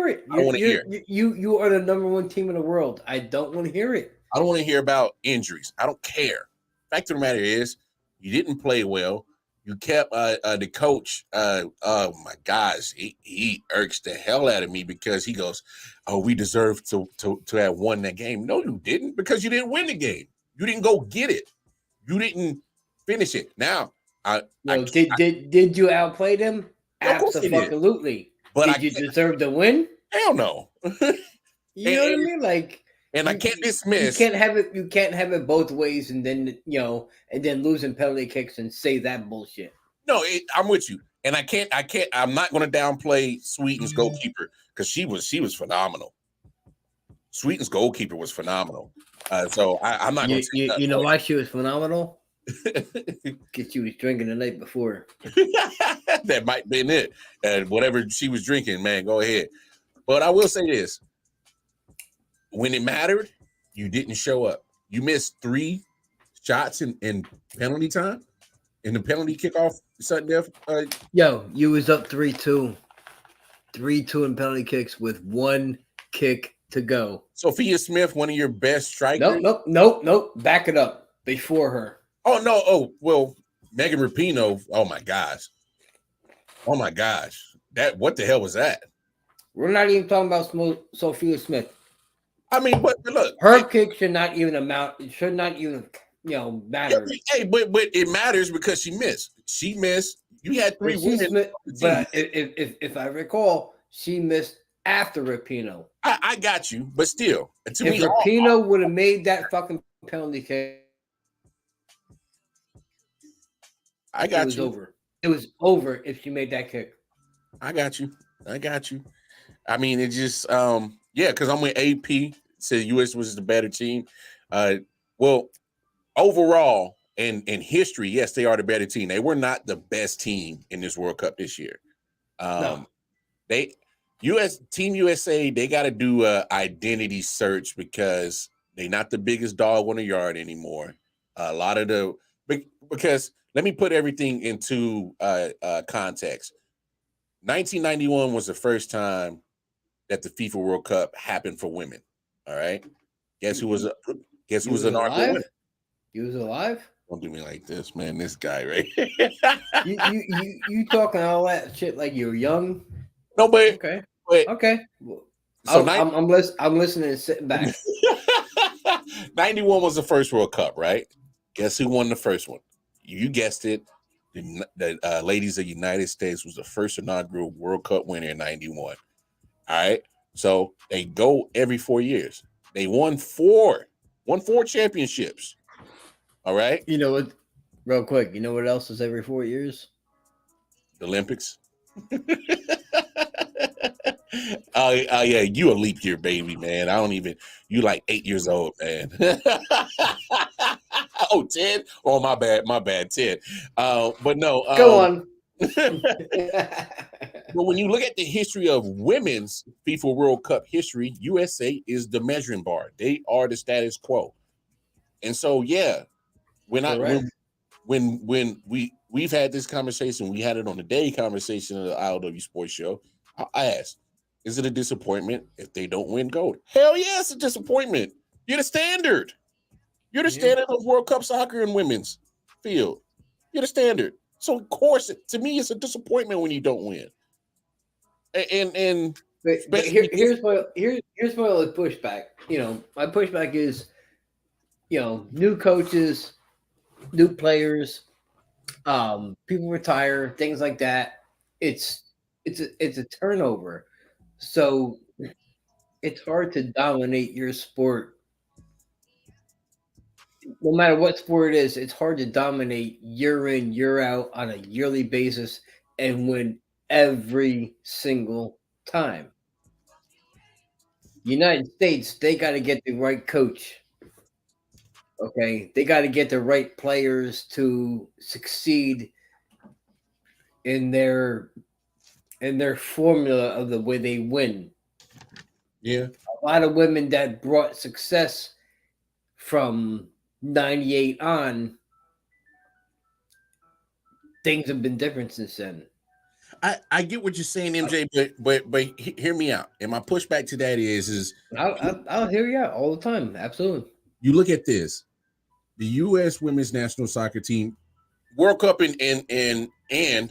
it. I don't want to hear it. You are the number one team in the world. I don't want to hear it. I don't want to hear about injuries. I don't care. Fact of the matter is, you didn't play well. You kept the coach. Oh my gosh, he irks the hell out of me because he goes, "Oh, we deserve to have won that game." No, you didn't, because you didn't win the game. You didn't go get it. You didn't finish it. Now, did you outplay them? Of course he did. Absolutely. But did you deserve to win? Hell no. You know what I mean? Like, and I can't dismiss. You can't have it both ways, and then and then losing penalty kicks and say that bullshit. No, I'm with you, and I can't. I'm not going to downplay Sweeten's goalkeeper, because she was phenomenal. Sweeten's goalkeeper was phenomenal. So I'm not going to. You know why she was phenomenal? Because she was drinking the night before. That might have been it. And whatever she was drinking, man, go ahead. But I will say this. When it mattered, you didn't show up. You missed 3 shots in penalty time, in the penalty kickoff sudden death. You was up 3-2. 3-2 in penalty kicks with 1 kick to go. Sophia Smith, one of your best strikers. Nope. Back it up. Before her. Oh, no. Oh, well, Megan Rapinoe. Oh, my gosh. What the hell was that? We're not even talking about Sophia Smith. I mean, but look, her kick should not even amount. It should not even, matter. Hey, but it matters because she missed. She missed. You had 3 women. But if I recall, she missed after Rapinoe. I got you, but still, if Rapinoe would have made that fucking penalty kick, it was over. It was over if she made that kick. I got you. I mean, it just because I'm with AP. Said US was the better team. Well, overall in history, yes, they are the better team. They were not the best team in this World Cup this year. No. Team USA, they got to do a identity search because they're not the biggest dog on the yard anymore. Because let me put everything into context. 1991 was the first time that the FIFA World Cup happened for women. All right. Guess who was an inaugural winner? He was alive? Don't do me like this, man. This guy, right? you talking all that shit like you're young? No, but okay. So I'm listening and sitting back. 91 was the first World Cup, right? Guess who won the first one? You guessed it. The ladies of the United States was the first inaugural World Cup winner in 91. All right. So they go every 4 years. They won 4 championships. All right. You know what? Real quick. You know what else is every 4 years? The Olympics. Yeah, you a leap year baby, man. You like 8 years old, man. Oh, 10? Oh, my bad, 10. But no. Go on. But when you look at the history of women's FIFA World Cup history, USA is the measuring bar. They are the status quo. And so, yeah, when we've had this conversation, we had it on the day conversation of the I.O.W Sports Show. I asked, is it a disappointment if they don't win gold? Hell yeah, it's a disappointment. You're the standard. You're the standard of World Cup soccer in women's field. You're the standard. So, of course, to me, it's a disappointment when you don't win. But here's my only pushback. My pushback is, new coaches, new players, people retire, things like that. It's a turnover, so it's hard to dominate your sport. No matter what sport it is, it's hard to dominate year in, year out on a yearly basis and win every single time. United States, they got to get the right coach. Okay, they got to get the right players to succeed in their formula of the way they win. Yeah, a lot of women that brought success from 98 on, things have been different since then. I get what you're saying, MJ, but hear me out. And my pushback to that is I'll hear you out all the time. Absolutely. You look at this. The U.S. women's national soccer team, World Cup and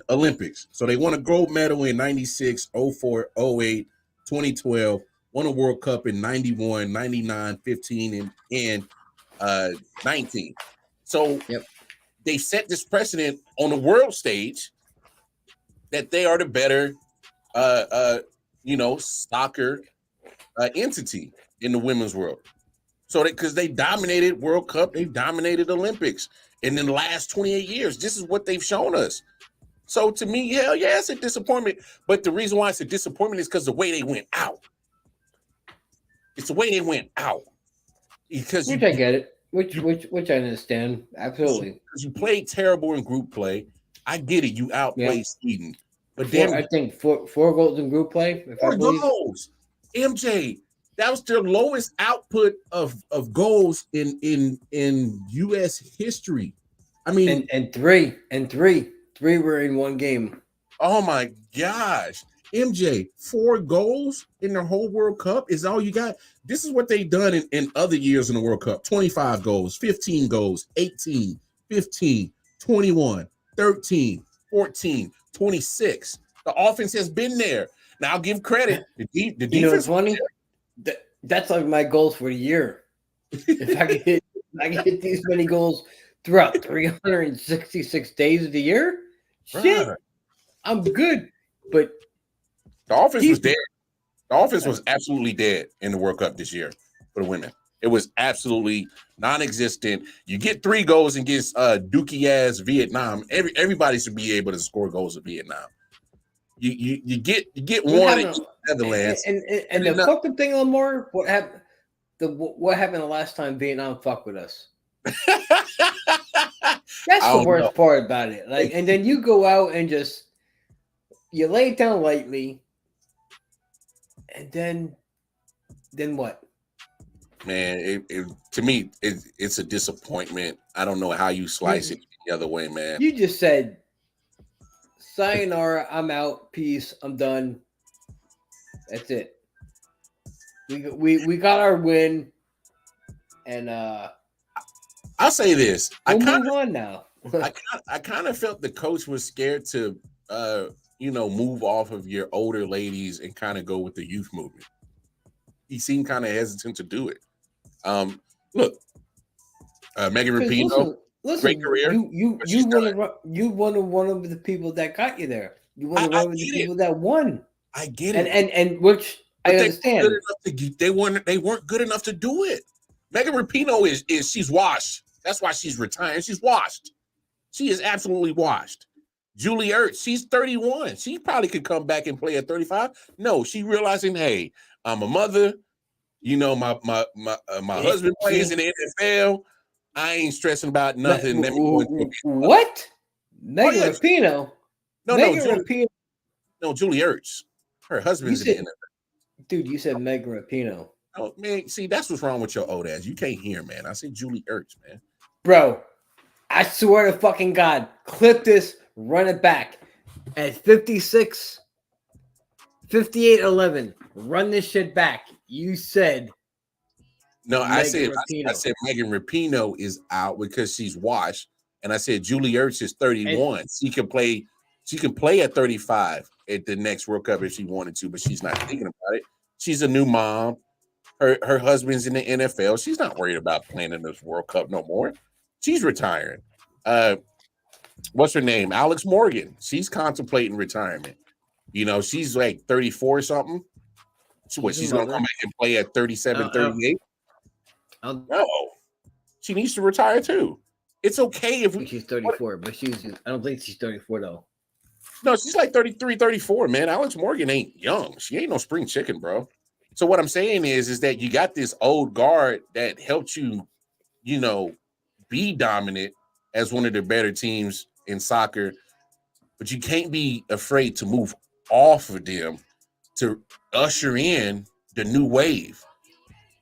Olympics. So they won a gold medal in 96, 04, 08, 2012, won a World Cup in 91, 99, 15, and 19. So they set this precedent on the world stage that they are the better soccer entity in the women's world. So because they dominated World Cup, they dominated Olympics. And in the last 28 years, this is what they've shown us. So to me, hell yeah, it's a disappointment. But the reason why it's a disappointment is because the way they went out. It's the way they went out. Because I get it. Which I understand. Absolutely. Because you played terrible in group play. I get it. You outplayed Sweden. But I think four goals in group play. Four goals. MJ, that was their lowest output of goals in U.S. history. I mean, and three were in one game. Oh my gosh, MJ, 4 goals in the whole World Cup is all you got. This is what they've done in other years in the World Cup: 25 goals, 15 goals, 18, 15, 21, 13, 14, 26. The offense has been there. Now I'll give credit. The defense. You know what's funny? That's like my goals for the year. If I could hit these many goals throughout 366 days of the year, shit, I'm good. But the offense was dead. The offense was absolutely dead in the World Cup this year for the women. It was absolutely non-existent. You get 3 goals against dookie ass Vietnam. Everybody should be able to score goals in Vietnam. You get one against the Netherlands. And the fucking thing, Lamar, what happened? What happened the last time Vietnam fucked with us? That's the worst part about it. Like, and then you go out and just you lay it down lightly, and then what? Man, to me, it's a disappointment. I don't know how you slice it the other way, man. You just said, sayonara, I'm out, peace, I'm done. That's it. We got our win, and I'll say this. We'll move on now. I kind of felt the coach was scared to move off of your older ladies and kind of go with the youth movement. He seemed kind of hesitant to do it. Look, Megan Rapinoe, great career. You one of the people that got you there. You one of the people that won. I get it, and which I understand. They weren't good enough to do it. Megan Rapinoe is she's washed. That's why she's retiring. She's washed. She is absolutely washed. Julie Ertz, she's 31. She probably could come back and play at 35. No, she realizing, hey, I'm a mother. You know, my husband plays in the NFL. I ain't stressing about nothing. What? Megan Rapinoe? No, Julie Ertz. Her husband's in the NFL. Dude, you said Megan Rapinoe. Oh, man, see, that's what's wrong with your old ass. You can't hear, man. I said Julie Ertz, man. Bro, I swear to fucking God, clip this, run it back. At 56, 58-11, run this shit back. You said no, I said Megan Rapinoe is out because she's washed. And I said Julie Ertz is 31. And she can play at 35 at the next World Cup if she wanted to, but she's not thinking about it. She's a new mom. Her husband's in the NFL. She's not worried about playing in this World Cup no more. She's retiring. What's her name? Alex Morgan. She's contemplating retirement. You know, she's like 34 or something. She's going to come back and play at 37, 38? No. She needs to retire too. It's okay if she's 34, but I don't think she's 34 though. No, she's like 33, 34, man. Alex Morgan ain't young. She ain't no spring chicken, bro. So what I'm saying is that you got this old guard that helped you, be dominant as one of the better teams in soccer, but you can't be afraid to move off of them to usher in the new wave.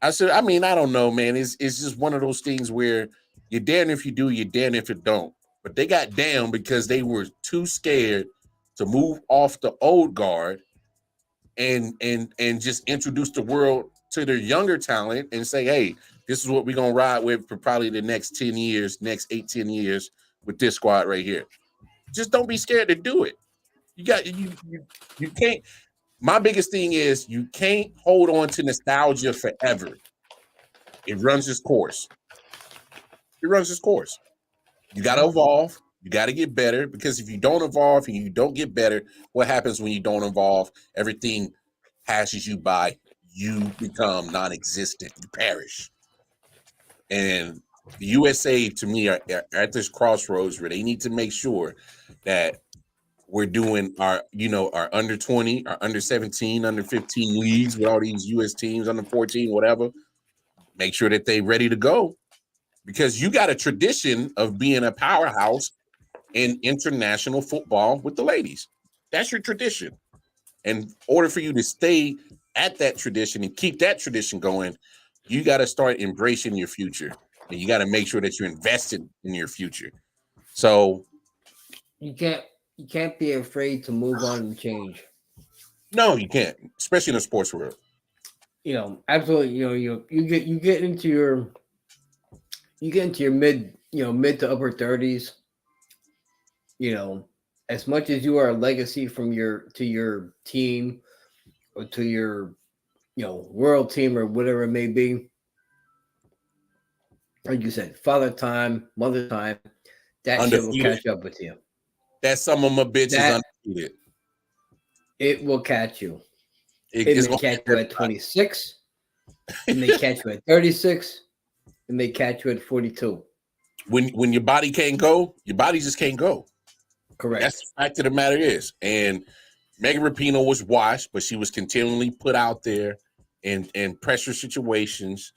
I don't know, man. It's just one of those things where you're damned if you do, you're damned if you don't. But they got down because they were too scared to move off the old guard and just introduce the world to their younger talent and say, hey, this is what we're going to ride with for probably the next 10 years, next 8-10 years with this squad right here. Just don't be scared to do it. You can't. My biggest thing is you can't hold on to nostalgia forever. It runs its course. It runs its course. You got to evolve. You got to get better, because if you don't evolve and you don't get better, what happens when you don't evolve? Everything passes you by. You become non-existent. You perish. And the USA, to me, are at this crossroads where they need to make sure that we're doing our under 20, our under 17, under 15 leagues with all these US teams, under 14, whatever. Make sure that they're ready to go, because you got a tradition of being a powerhouse in international football with the ladies. That's your tradition. And in order for you to stay at that tradition and keep that tradition going, you got to start embracing your future. And you got to make sure that you're invested in your future. So you can't be afraid to move on and change. No, you can't, especially in the sports world. Absolutely. You get into your mid to upper 30s. As much as you are a legacy to your team or to your world team or whatever it may be. Like you said, father time, mother time, that shit will catch up with you. That's some of my bitches undefeated. It will catch you. It may catch you at 26. It may catch you at 36. It may catch you at 42. When your body can't go, your body just can't go. Correct. That's the fact of the matter is. And Megan Rapinoe was washed, but she was continually put out there in pressure situations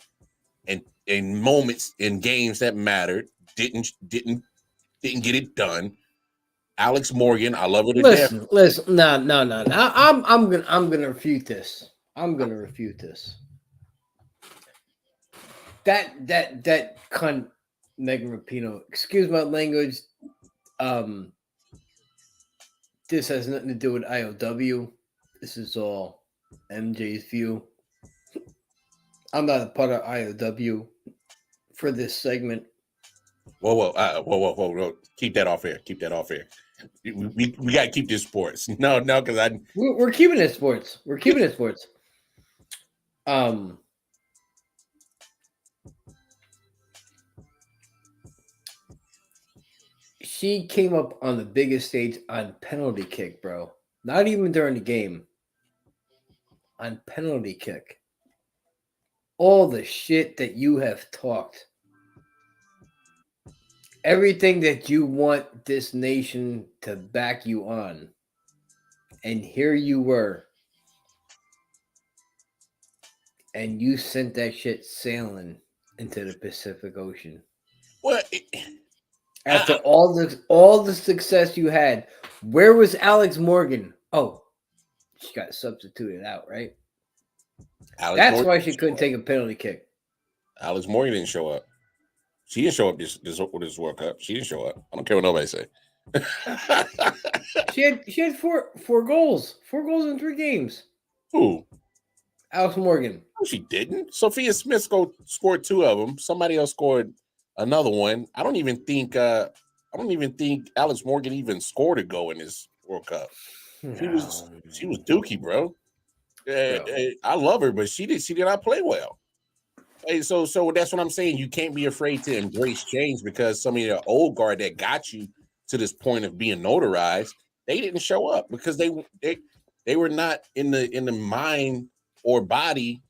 and in moments in games that mattered. Didn't get it done. Alex Morgan, I love her to death. Listen. No. I'm gonna refute this. That cunt Megan Rapinoe. Excuse my language. This has nothing to do with I.O.W. This is all MJ's view. I'm not a part of I.O.W. for this segment. Whoa. Keep that off air. We got to keep this sports. No, because we're keeping it sports. She came up on the biggest stage on penalty kick, bro. Not even during the game. On penalty kick. All the shit that you have talked. Everything that you want this nation to back you on. And here you were. And you sent that shit sailing into the Pacific Ocean. What? After all the success you had, where was Alex Morgan? Oh, she got substituted out, right? That's why she couldn't take a penalty kick. Alex Morgan didn't show up. She didn't show up this World Cup. She didn't show up. I don't care what nobody say. She had four goals. 4 goals in 3 games. Who? Alex Morgan. No, she didn't. Sophia Smith scored 2 of them. Somebody else scored another one. I don't even think Alex Morgan even scored a goal in this World Cup. No. She was dookie, bro. I love her, but she did not play well. Hey, so that's what I'm saying. You can't be afraid to embrace change, because some of the old guard that got you to this point of being notarized, they didn't show up because they were not in the mind or body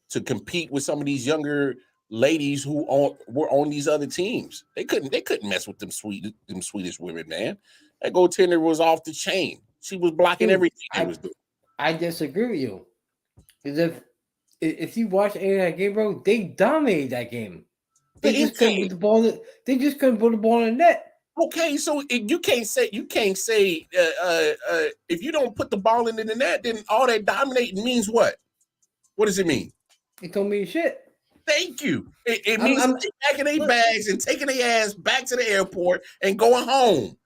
to compete with some of these younger ladies who were on these other teams. They couldn't mess with them Swedish women, man. That goaltender was off the chain. She was blocking everything they was doing. I disagree with you. Because if you watch any of that game, bro, they dominated that game. They just couldn't put the ball in the net. Okay, so you can't say if you don't put the ball into the net, then all that dominating means what? What does it mean? It don't mean shit. Thank you. It means packing their bags and taking their ass back to the airport and going home.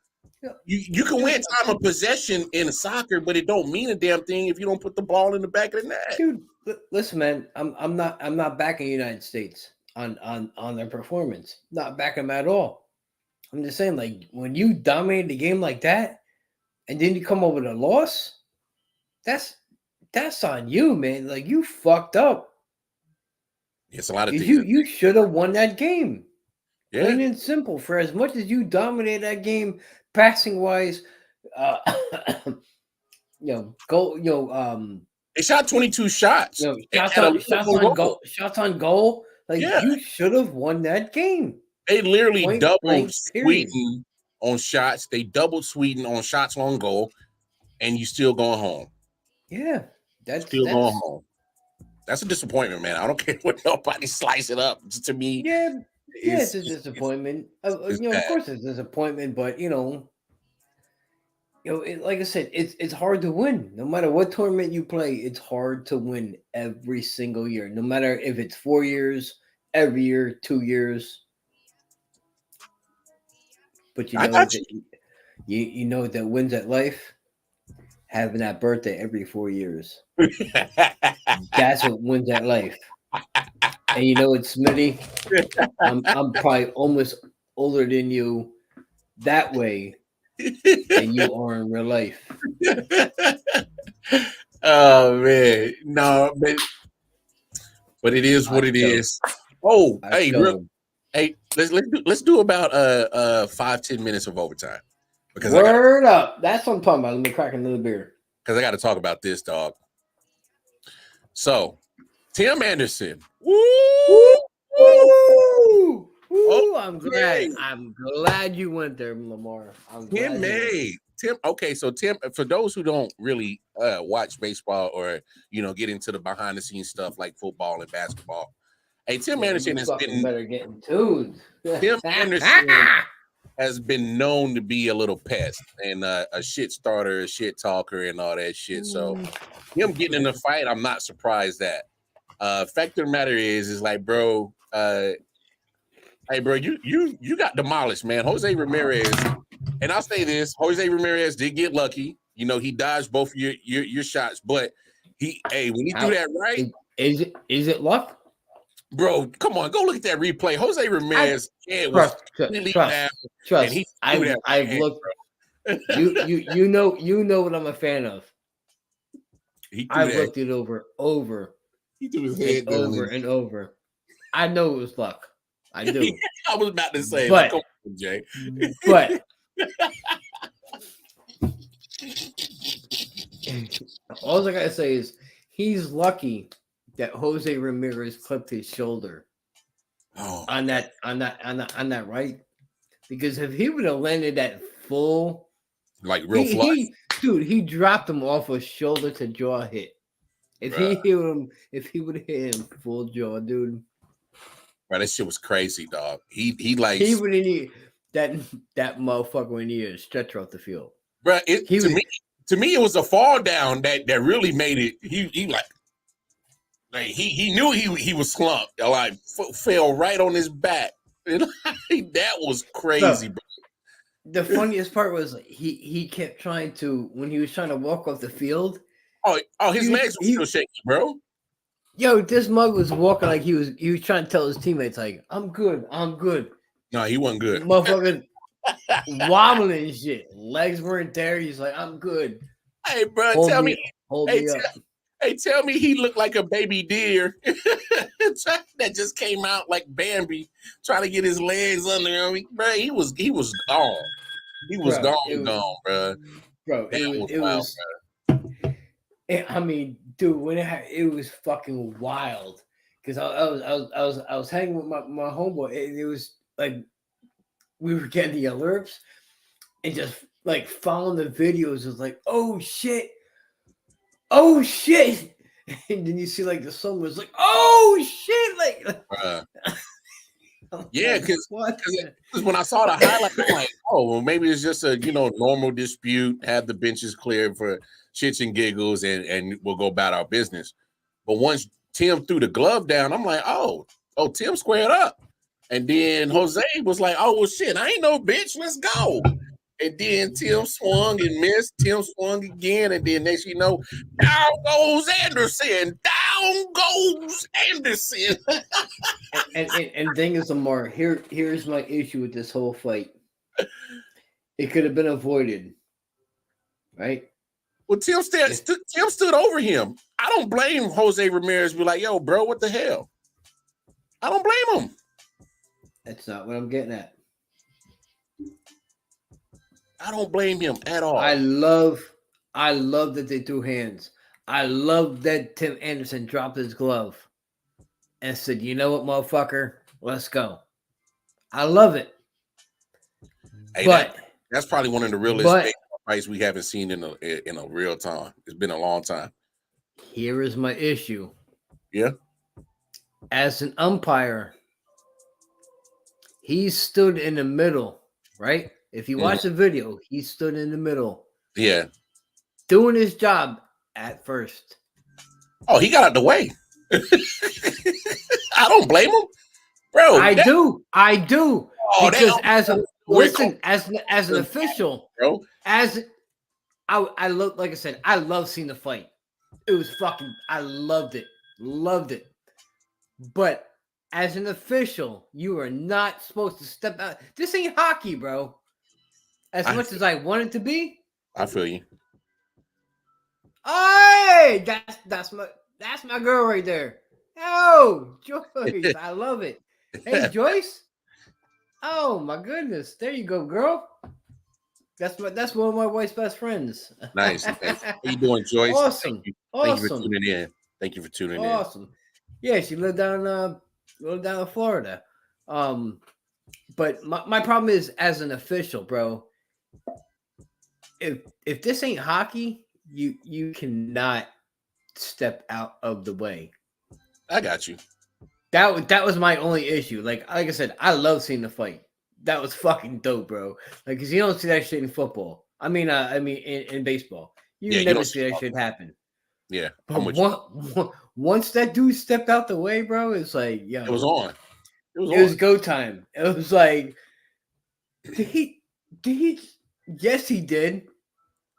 You can win time of possession in soccer, but it don't mean a damn thing if you don't put the ball in the back of the net. Dude, listen, man, I'm not backing the United States on their performance. Not backing them at all. I'm just saying, like, when you dominate the game like that, and then you come up with a loss, that's on you, man. Like, you fucked up. It's a lot of things. You should have won that game. Yeah. Plain and simple. For as much as you dominate that game, passing wise, They shot 22 shots. Shots on goal. Like, you should have won that game. They literally Point doubled blank, period. Sweden on shots. They doubled Sweden on shots on goal, and you still going home. Yeah, that's going home. That's a disappointment, man. I don't care what nobody slice it up. To me, it's a disappointment. Of course, it's a disappointment, but like I said, it's hard to win. No matter what tournament you play, it's hard to win every single year. No matter if it's 4 years, every year, 2 years. But you know that wins at life, having that birthday every 4 years. That's what wins at life. And you know what, Smitty? I'm probably almost older than you that way than you are in real life. Oh man, no, but it is what it is. Oh, hey, let's do about 5-10 minutes of overtime. Because Word up. That's what I'm talking about. Let me crack a little beer. Because I got to talk about this, dog. So, Tim Anderson. Woo! I'm glad you went there, Lamar. Tim. Okay, so Tim, for those who don't really watch baseball or get into the behind the scenes stuff like football and basketball, hey, Tim Anderson has been better getting tuned. Tim Anderson has been known to be a little pest and a shit starter, a shit talker, and all that shit. So him getting in a fight, I'm not surprised at. Fact of the matter is like, bro, hey, bro, you got demolished, man. Jose Ramirez, and I'll say this: Jose Ramirez did get lucky. He dodged both of your shots, but when he do that right, is it luck? Bro, come on, go look at that replay. Jose Ramirez was completely down. Trust. And I've looked. You know what I'm a fan of. I've looked it over. He threw his head over and over. I know it was luck. I do. I was about to say, but, come on, Jay. But all I gotta say is he's lucky that Jose Ramirez clipped his shoulder on that right, because if he would have landed that full, like real flush, he dropped him off a shoulder to jaw hit. If he would have hit him full jaw, dude. Bro, that shit was crazy, dog. He would need that motherfucker would need a stretcher off the field. Bro, to me it was a fall down that really made it. He knew he was slumped. Like fell right on his back. That was crazy, bro. The funniest part was he kept trying to, when he was trying to walk off the field. Oh, his legs were still shaky, bro. Yo, this mug was walking like he was trying to tell his teammates, like, I'm good. No, he wasn't good. Motherfucker wobbling and shit. Legs weren't there. He's like, I'm good. Hey, bro, tell me he looked like a baby deer that just came out like Bambi, trying to get his legs under him. Bro, he was gone. He was gone, bro. Bro, it was I mean, dude, when it was fucking wild, because I was hanging with my homeboy. It was like we were getting the alerts and just like following the videos. It was like, oh shit, and then you see like the sun was like, oh shit, like. Yeah, because when I saw the highlight, I'm like, oh, well, maybe it's just a normal dispute. Have the benches cleared for shits and giggles, and we'll go about our business. But once Tim threw the glove down, I'm like, oh, Tim squared up, and then Jose was like, oh well, shit, I ain't no bitch, let's go. And then Tim swung and missed. Tim swung again, and then next you know, down goes Anderson. Down goes Anderson. and thing is, Lamar, here's my issue with this whole fight. It could have been avoided, right? Well, Tim stood over him. I don't blame Jose Ramirez. Be like, yo, bro, what the hell? I don't blame him. That's not what I'm getting at. I don't blame him at all. I love that they threw hands. I love that Tim Anderson dropped his glove and said, "You know what, motherfucker? Let's go." I love it. Hey, but that's probably one of the realest fights we haven't seen in a real time. It's been a long time. Here is my issue. Yeah. As an umpire, he stood in the middle, right? If you watch the video, he stood in the middle. Yeah. Doing his job at first. Oh, he got out the way. I don't blame him. Bro. I do. Oh, because as an official, bro. I love, like I said, I love seeing the fight. It was I loved it. Loved it. But as an official, you are not supposed to step out. This ain't hockey, bro. As much as I want it to be. I feel you. Hey, that's my girl right there. Oh, Joyce. I love it. Hey, Joyce. Oh my goodness. There you go, girl. That's one of my wife's best friends. Nice. How you doing, Joyce? Awesome. Thank you for tuning in. Thank you for tuning in. Awesome. Yeah, she lived down in Florida. But my problem is, as an official, bro, if this ain't hockey, you cannot step out of the way. I got you. That was my only issue. Like I said, I love seeing the fight. That was fucking dope, bro. Like, cause you don't see that shit in football. I mean, in baseball, you never see that shit happen. Yeah. But once that dude stepped out the way, bro, it's like, yo, it was on. It was go time. It was like, did he? Yes, he did.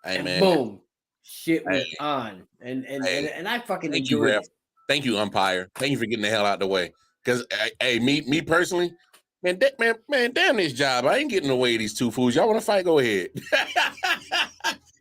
Hey, and man. Boom, shit was on, and I fucking enjoyed it. Thank you, umpire. Thank you for getting the hell out the way. Because, hey, me personally, man, damn this job. I ain't getting away these two fools. Y'all want to fight? Go ahead.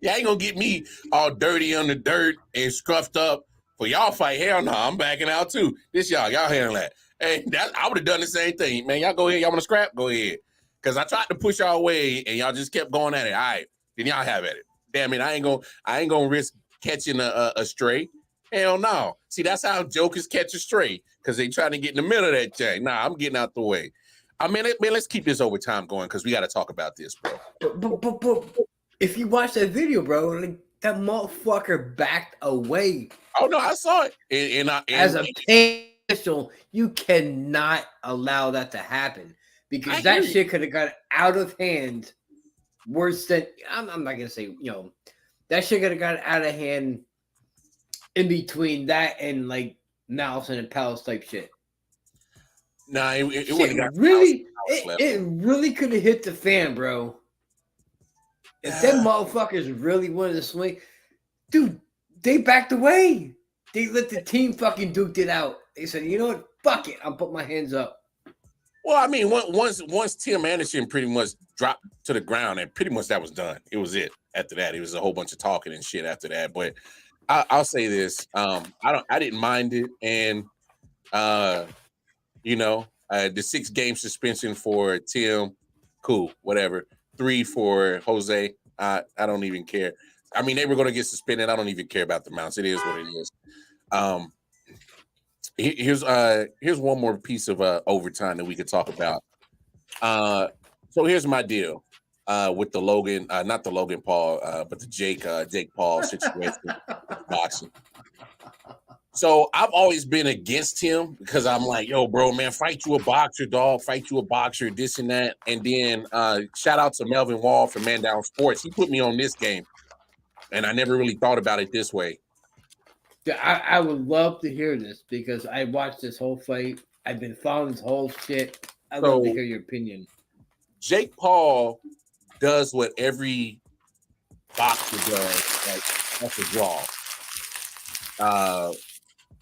Y'all ain't gonna get me all dirty on the dirt and scruffed up for y'all fight. Hell no, I'm backing out too. This y'all handle that. Hey, I would have done the same thing, man. Y'all go ahead. Y'all want to scrap? Go ahead. Because I tried to push y'all away and y'all just kept going at it. All right, then y'all have at it. Damn it, I ain't gonna risk catching a stray. Hell no. See, that's how jokers catch a stray, because they trying to get in the middle of that chain. Nah, I'm getting out the way. I mean, let's keep this overtime going, because we got to talk about this, bro. But if you watch that video, bro, like, that motherfucker backed away. Oh no, I saw it. And as a official, you cannot allow that to happen, because that shit could have got out of hand worse than I'm not gonna say, that shit could have got out of hand in between that and like Mouse and Palace type shit. Nah, it wouldn't have really. It really could have hit the fan, bro. If them motherfuckers really wanted to swing, dude, they backed away. They let the team fucking duked it out. They said, you know what? Fuck it. I'll put my hands up. Well, I mean, once Tim Anderson pretty much dropped to the ground, and pretty much that was done. It was it. After that, it was a whole bunch of talking and shit after that. But I'll say this: I didn't mind it, and the 6-game suspension for Tim, cool, whatever. 3 for Jose, I don't even care. I mean, they were going to get suspended. I don't even care about the mounts. It is what it is. Here's one more piece of overtime that we could talk about. So here's my deal with the Logan, not the Logan Paul, but the Jake Paul situation boxing. So I've always been against him, because I'm like, yo, bro, man, fight you a boxer, dog. Fight you a boxer, this and that. And then shout out to Melvin Wall from Man Down Sports. He put me on this game, and I never really thought about it this way. I would love to hear this, because I watched this whole fight. I've been following this whole shit. I'd love to hear your opinion. Jake Paul does what every boxer does. Like, that's a draw.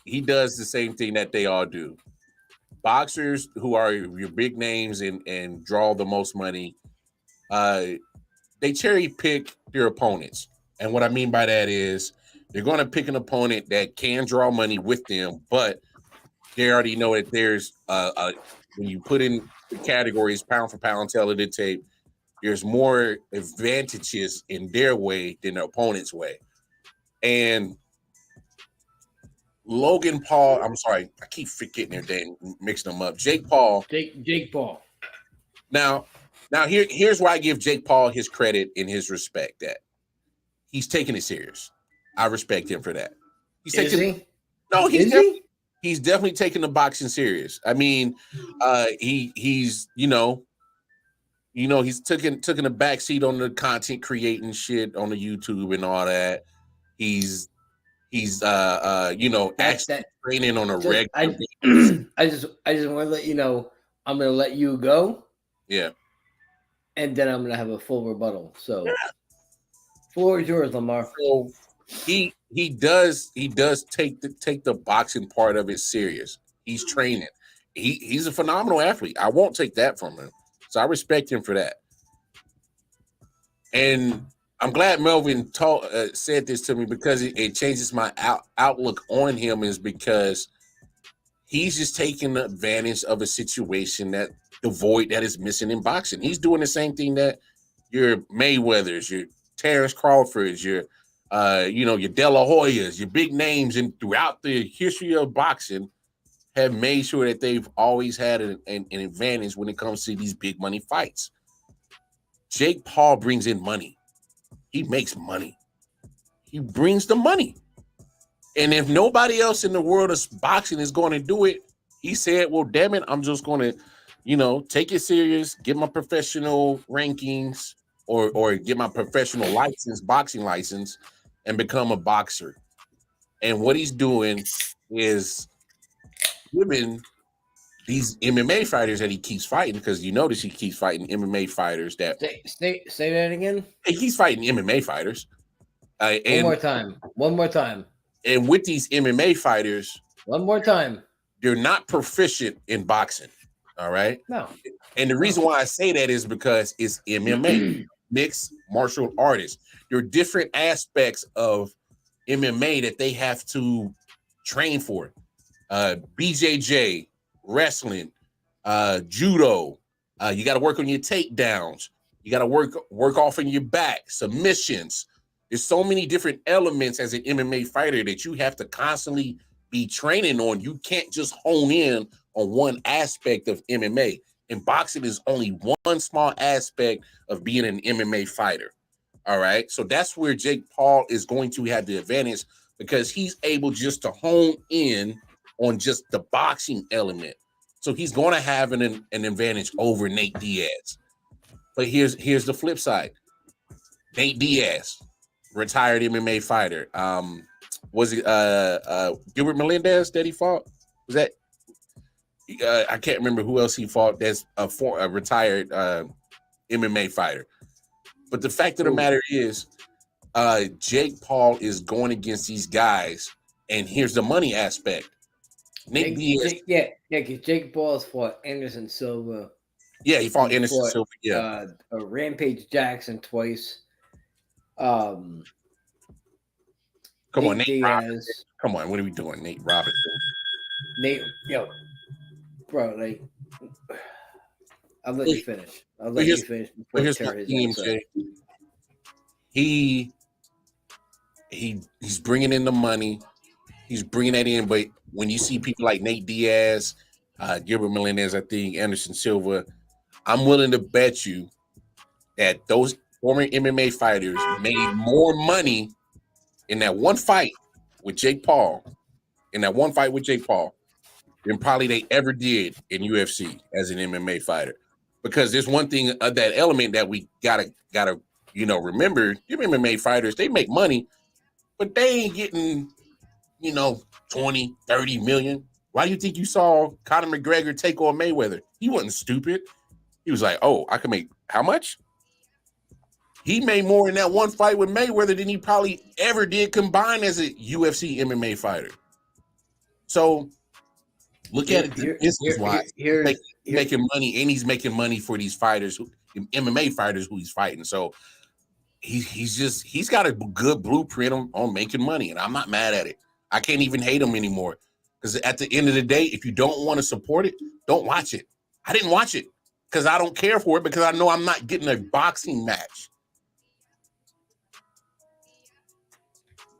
He does the same thing that they all do. Boxers who are your big names and draw the most money, they cherry pick their opponents. And what I mean by that is they're going to pick an opponent that can draw money with them, but they already know that there's when you put in the categories pound for pound, tail of the tape, there's more advantages in their way than the opponent's way. And Logan Paul, I'm sorry, I keep forgetting their name, mixing them up. Jake Paul. Jake Paul. Now here's why I give Jake Paul his credit and his respect. That he's taking it serious. I respect him for that. He's taking. He? No, he's definitely taking the boxing serious. I mean, he's he's taking a back seat on the content creating shit on the YouTube and all that. He's actually training on a regular. I just want to let you know I'm going to let you go. Yeah. And then I'm going to have a full rebuttal. So, floor is yours, Lamar. So he does take the boxing part of it serious. He's training. He's a phenomenal athlete. I won't take that from him. So I respect him for that. And I'm glad Melvin said this to me because it changes my outlook on him, is because he's just taking advantage of a situation, that the void that is missing in boxing. He's doing the same thing that your Mayweathers, your Terrence Crawfords, your your De La Hoyas, your big names, and throughout the history of boxing have made sure that they've always had an advantage when it comes to these big money fights. Jake Paul brings in money. He makes money. He brings the money. And if nobody else in the world of boxing is going to do it, he said, well, damn it, I'm just going to, take it serious, get my professional rankings or get my professional boxing license, and become a boxer. And what he's doing is giving these MMA fighters that he keeps fighting, because you notice he keeps fighting MMA fighters that say that again. He keeps fighting MMA fighters. One more time. And with these MMA fighters, one more time, they're not proficient in boxing. All right. No. And the reason why I say that is because it's MMA, mixed martial artists. There are different aspects of MMA that they have to train for. BJJ, wrestling, judo. You got to work on your takedowns. You got to work off in your back, submissions. There's so many different elements as an MMA fighter that you have to constantly be training on. You can't just hone in on one aspect of MMA. And boxing is only one small aspect of being an MMA fighter. All right. So that's where Jake Paul is going to have the advantage, because he's able just to hone in on just the boxing element. So he's going to have an advantage over Nate Diaz. But here's the flip side. Nate Diaz, retired MMA fighter. Was it Gilbert Melendez that he fought? Was that I can't remember who else he fought. That's a retired MMA fighter. But the fact of the matter is, Jake Paul is going against these guys, and here's the money aspect. Nate Diaz, because Jake Paul's fought Anderson Silva. Yeah, he fought Anderson Silva. Yeah, Rampage Jackson twice. Come on, Nate Roberts. Come on, what are we doing, Nate Roberts? Bro, like, I'll let you finish. I'll let you finish before I tear his ass up. He's bringing in the money. He's bringing that in, but when you see people like Nate Diaz, Gilbert Melendez, I think Anderson Silva, I'm willing to bet you that those former MMA fighters made more money in that one fight with Jake Paul, than probably they ever did in UFC as an MMA fighter. Because there's one thing of that element that we gotta remember. Your MMA fighters, they make money, but they ain't getting 20, 30 million. Why do you think you saw Conor McGregor take on Mayweather? He wasn't stupid. He was like, oh, I can make how much? He made more in that one fight with Mayweather than he probably ever did combined as a UFC MMA fighter. So look at it business-wise. He's making money, and he's making money for these fighters. MMA fighters who he's fighting. So he's got a good blueprint on making money, and I'm not mad at it. I can't even hate him anymore because at the end of the day, if you don't want to support it, don't watch it. I didn't watch it because I don't care for it because I know I'm not getting a boxing match.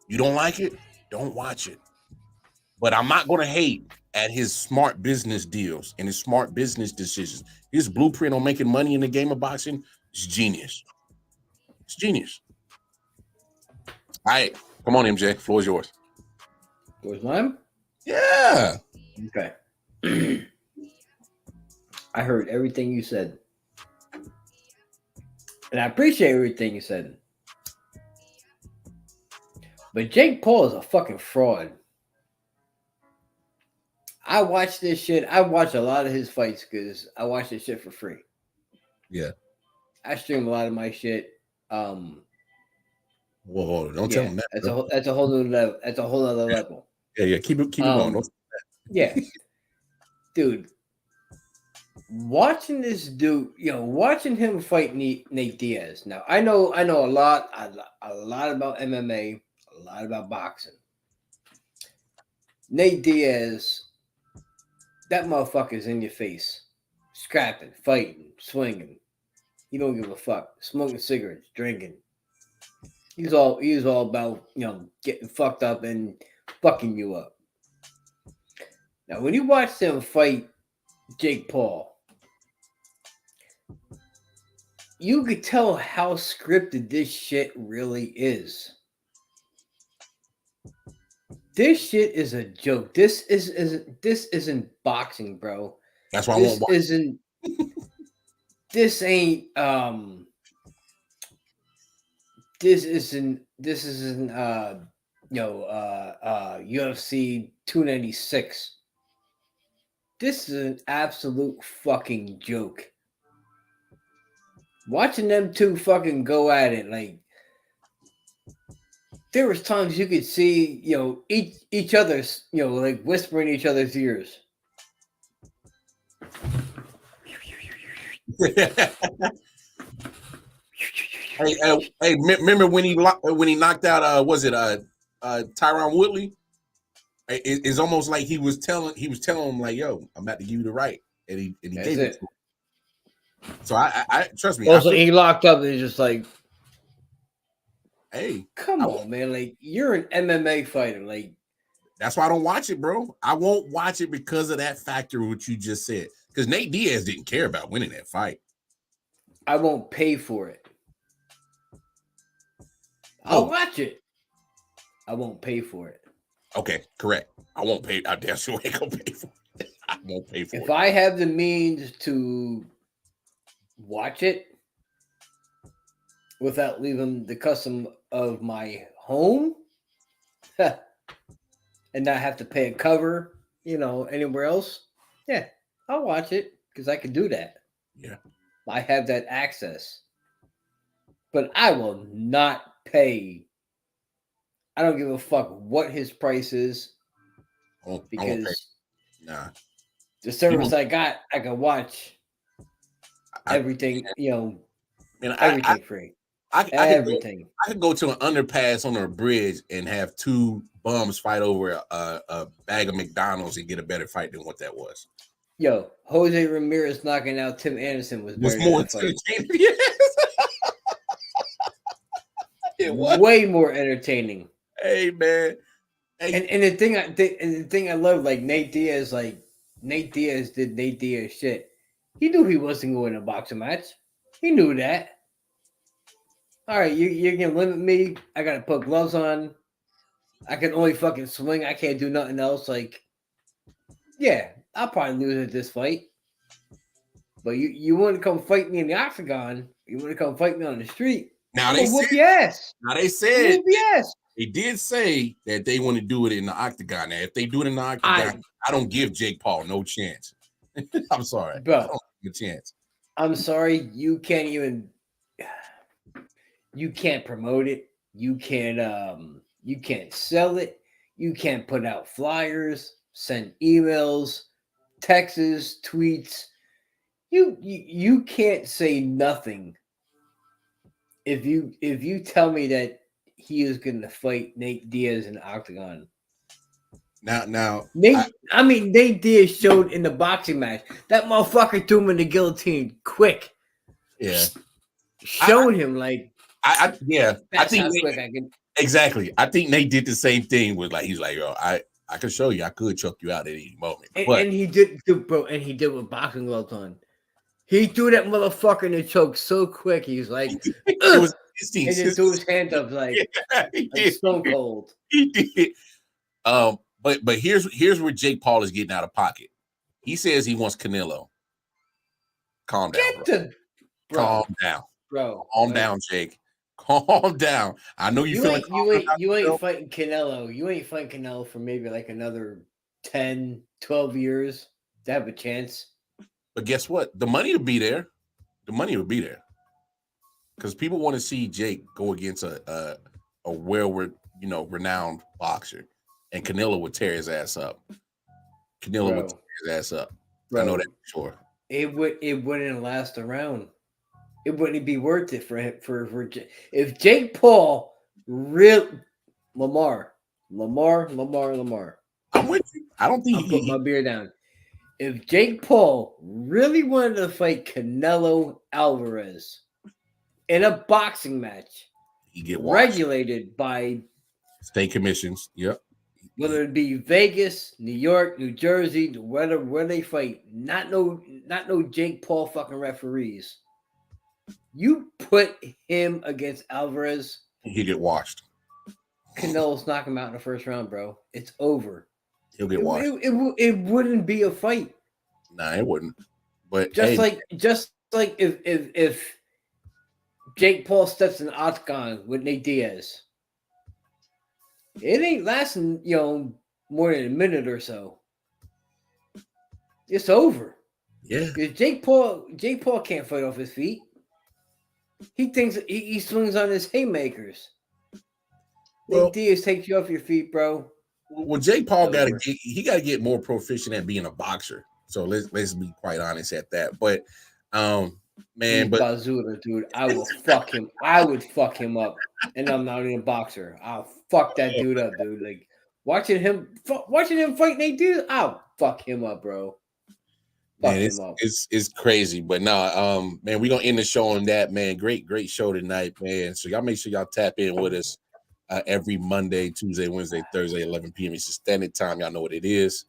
You don't like it? Don't watch it. But I'm not going to hate at his smart business deals and his smart business decisions. His blueprint on making money in the game of boxing is genius. It's genius. All right. Come on, MJ. Floor is yours. Was mine? Yeah. Okay. I heard everything you said. And I appreciate everything you said. But Jake Paul is a fucking fraud. I watch this shit. I watch a lot of his fights because I watch this shit for free. Yeah. I stream a lot of my shit. Whoa, don't tell him that. That's a whole new level. That's a whole other level. Yeah. Keep it going. Yeah. Dude. Watching this dude, watching him fight Nate Diaz. Now, I know a lot about MMA, a lot about boxing. Nate Diaz, that motherfucker's in your face, scrapping, fighting, swinging. He don't give a fuck. Smoking cigarettes, drinking. He's all about getting fucked up and fucking you up. Now, when you watch him fight Jake Paul, you could tell how scripted this shit really is. This shit is a joke. This isn't boxing, bro. That's why I won't watch. This isn't UFC 296. This is an absolute fucking joke. Watching them two fucking go at it, like there was times you could see, each other's, like whispering each other's ears. Hey, remember when he knocked out Tyron Woodley? It's almost like he was telling him like, "Yo, I'm about to give you the right," and he gave it to him. So I trust me. Also, he locked up and he's just like, "Hey, come on, man! Like you're an MMA fighter. Like that's why I don't watch it, bro. I won't watch it because of that factor what you just said. Because Nate Diaz didn't care about winning that fight. I won't pay for it. I'll watch it. I won't pay for it. Okay, correct. I won't pay. I damn sure ain't gonna pay for it. I won't pay for it. If I have the means to watch it without leaving the custom of my home and not have to pay a cover, anywhere else, yeah, I'll watch it because I can do that. Yeah. I have that access. But I will not pay. I don't give a fuck what his price is because the service I got, I can watch everything, everything free. Everything. I could go to an underpass on a bridge and have two bums fight over a bag of McDonald's and get a better fight than what that was. Yo, Jose Ramirez knocking out Tim Anderson was more entertaining. Yes. It was way more entertaining. Hey man, hey. And the thing I love, like Nate Diaz did Nate Diaz shit. He knew he wasn't going to a boxing match. He knew that. All right, you're gonna limit me. I gotta put gloves on. I can only fucking swing. I can't do nothing else. Like, yeah, I'll probably lose at this fight. But you want to come fight me in the octagon? You want to come fight me on the street? Now they whoop your ass. Now they said whoop your ass. They did say that they want to do it in the octagon. Now, if they do it in the octagon, I don't give Jake Paul no chance. I'm sorry, bro. I don't give a chance. I'm sorry, you can't promote it. You can't sell it. You can't put out flyers, send emails, texts, tweets. You can't say nothing if you tell me that he is going to fight Nate Diaz in the octagon. Now, Nate Diaz showed in the boxing match that motherfucker threw him in the guillotine quick. yeah, Showed him like, I that's think how Nate, quick I can. exactly. I think Nate did the same thing with he's like, yo, I can show you, I could choke you out at any moment. And he did, bro. And he did with boxing gloves on. He threw that motherfucker in the choke so quick. He's like, it was and then threw his hand up like, Stone Cold. He did. But here's where Jake Paul is getting out of pocket. He says he wants Canelo. Calm down, bro. Calm down, bro. Calm down, Jake. Calm down. I know you ain't fighting Canelo. You ain't fighting Canelo for maybe like another 10, 12 years to have a chance. But guess what? The money will be there. The money will be there. Because people want to see Jake go against a renowned boxer. And Canelo would tear his ass up. Canelo would tear his ass up. Bro, I know that for sure. It wouldn't last around. It wouldn't be worth it for him for if Jake Paul Lamar. I'm with you. I don't think I'll put my beer down. If Jake Paul really wanted to fight Canelo Alvarez in a boxing match, he get regulated by state commissions. Yep. Whether it be Vegas, New York, New Jersey, where they fight, not no Jake Paul fucking referees. You put him against Alvarez, he get washed. Canelo's knock him out in the first round, bro. It's over. He'll get washed. It wouldn't be a fight. Nah, it wouldn't. But just like if Jake Paul steps in the octagon with Nate Diaz, it ain't lasting, more than a minute or so. It's over. Yeah. Because Jake Paul can't fight off his feet. He thinks he swings on his haymakers. Nate Diaz takes you off your feet, bro. Well, Jake Paul got to get more proficient at being a boxer. So let's be quite honest at that. But Bazooka, dude, I will fuck him. I would fuck him up, and I'm not even a boxer. I'll fuck that dude up, dude. Like watching him fight Nate Diaz, I'll fuck him up, bro. Man, it's crazy, but no, man, we're gonna end the show on that, man. Great show tonight, man. So y'all make sure y'all tap in with us every Monday, Tuesday, Wednesday, Thursday, 11 p.m. Eastern Standard Time. Y'all know what it is.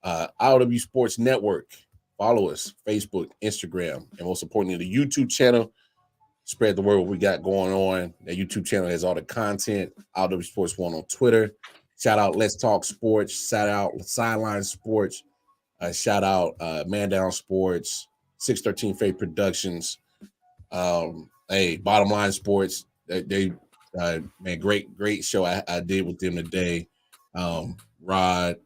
I.O.W Sports Network. Follow us, Facebook, Instagram, and most importantly, the YouTube channel. Spread the word what we got going on. That YouTube channel has all the content. I.O.W Sports 1 on Twitter. Shout out Let's Talk Sports. Shout out Sideline Sports. Shout out Man Down Sports, 613 Fate Productions. Bottom Line Sports. They man, great show I did with them today. Rod,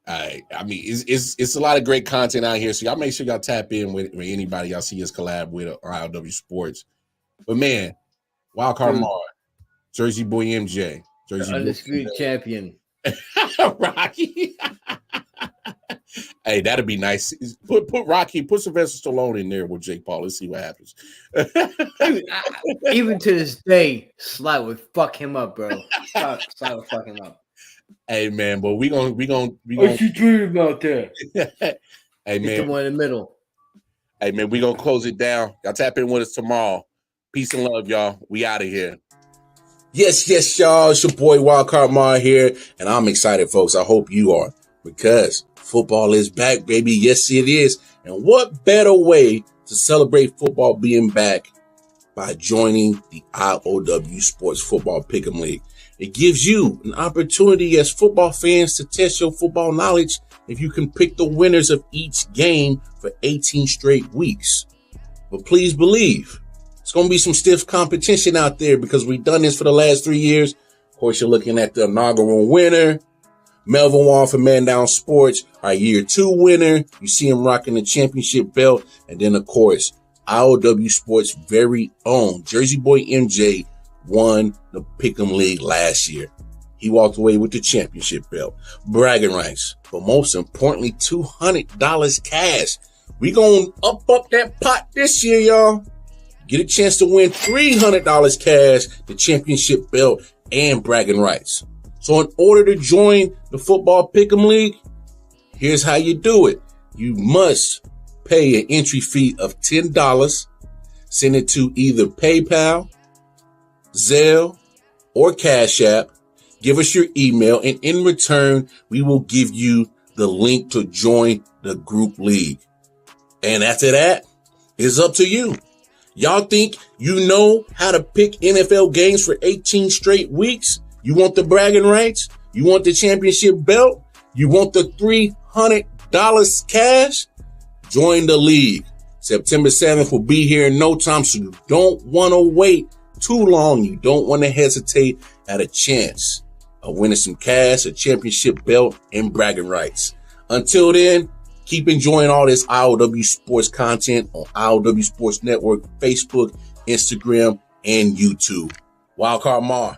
it's a lot of great content out here. So y'all make sure y'all tap in with anybody y'all see us collab with I.O.W Sports. But man, Wildcard Mar, Jersey Boy MJ, Jersey undisputed champion. Rocky. Hey, that'd be nice. Put Sylvester Stallone in there with Jake Paul. Let's see what happens. Even to this day, Sly would fuck him up, bro. Sly would fuck him up. Hey man, but we gonna. What you dreaming about there? Hey man, the one in the middle. Hey man, we gonna close it down. Y'all tap in with us tomorrow. Peace and love, y'all. We out of here. Yes, y'all. It's your boy Wildcard Mar here, and I'm excited, folks. I hope you are, because football is back, baby. Yes, it is. And what better way to celebrate football being back by joining the I.O.W Sports Football Pick'em League. It gives you an opportunity as football fans to test your football knowledge if you can pick the winners of each game for 18 straight weeks. But please believe, it's going to be some stiff competition out there because we've done this for the last 3 years. Of course, you're looking at the inaugural winner, Melvin Wong from Man Down Sports, our year 2 winner. You see him rocking the championship belt. And then, of course, I.O.W Sports' very own Jersey Boy MJ won the Pick'em League last year. He walked away with the championship belt, bragging rights, but most importantly, $200 cash. We gonna up that pot this year, y'all. Get a chance to win $300 cash, the championship belt, and bragging rights. So in order to join the Football Pick'em League, here's how you do it. You must pay an entry fee of $10. Send it to either PayPal, Zelle, or Cash App. Give us your email, and in return, we will give you the link to join the group league. And after that, it's up to you. Y'all think you know how to pick NFL games for 18 straight weeks? You want the bragging rights? You want the championship belt? You want the $300 cash? Join the league. September 7th will be here in no time, so you don't want to wait too long. You don't want to hesitate at a chance of winning some cash, a championship belt, and bragging rights. Until then, keep enjoying all this I.O.W. sports content on I.O.W. Sports Network, Facebook, Instagram, and YouTube. Wildcard Mar.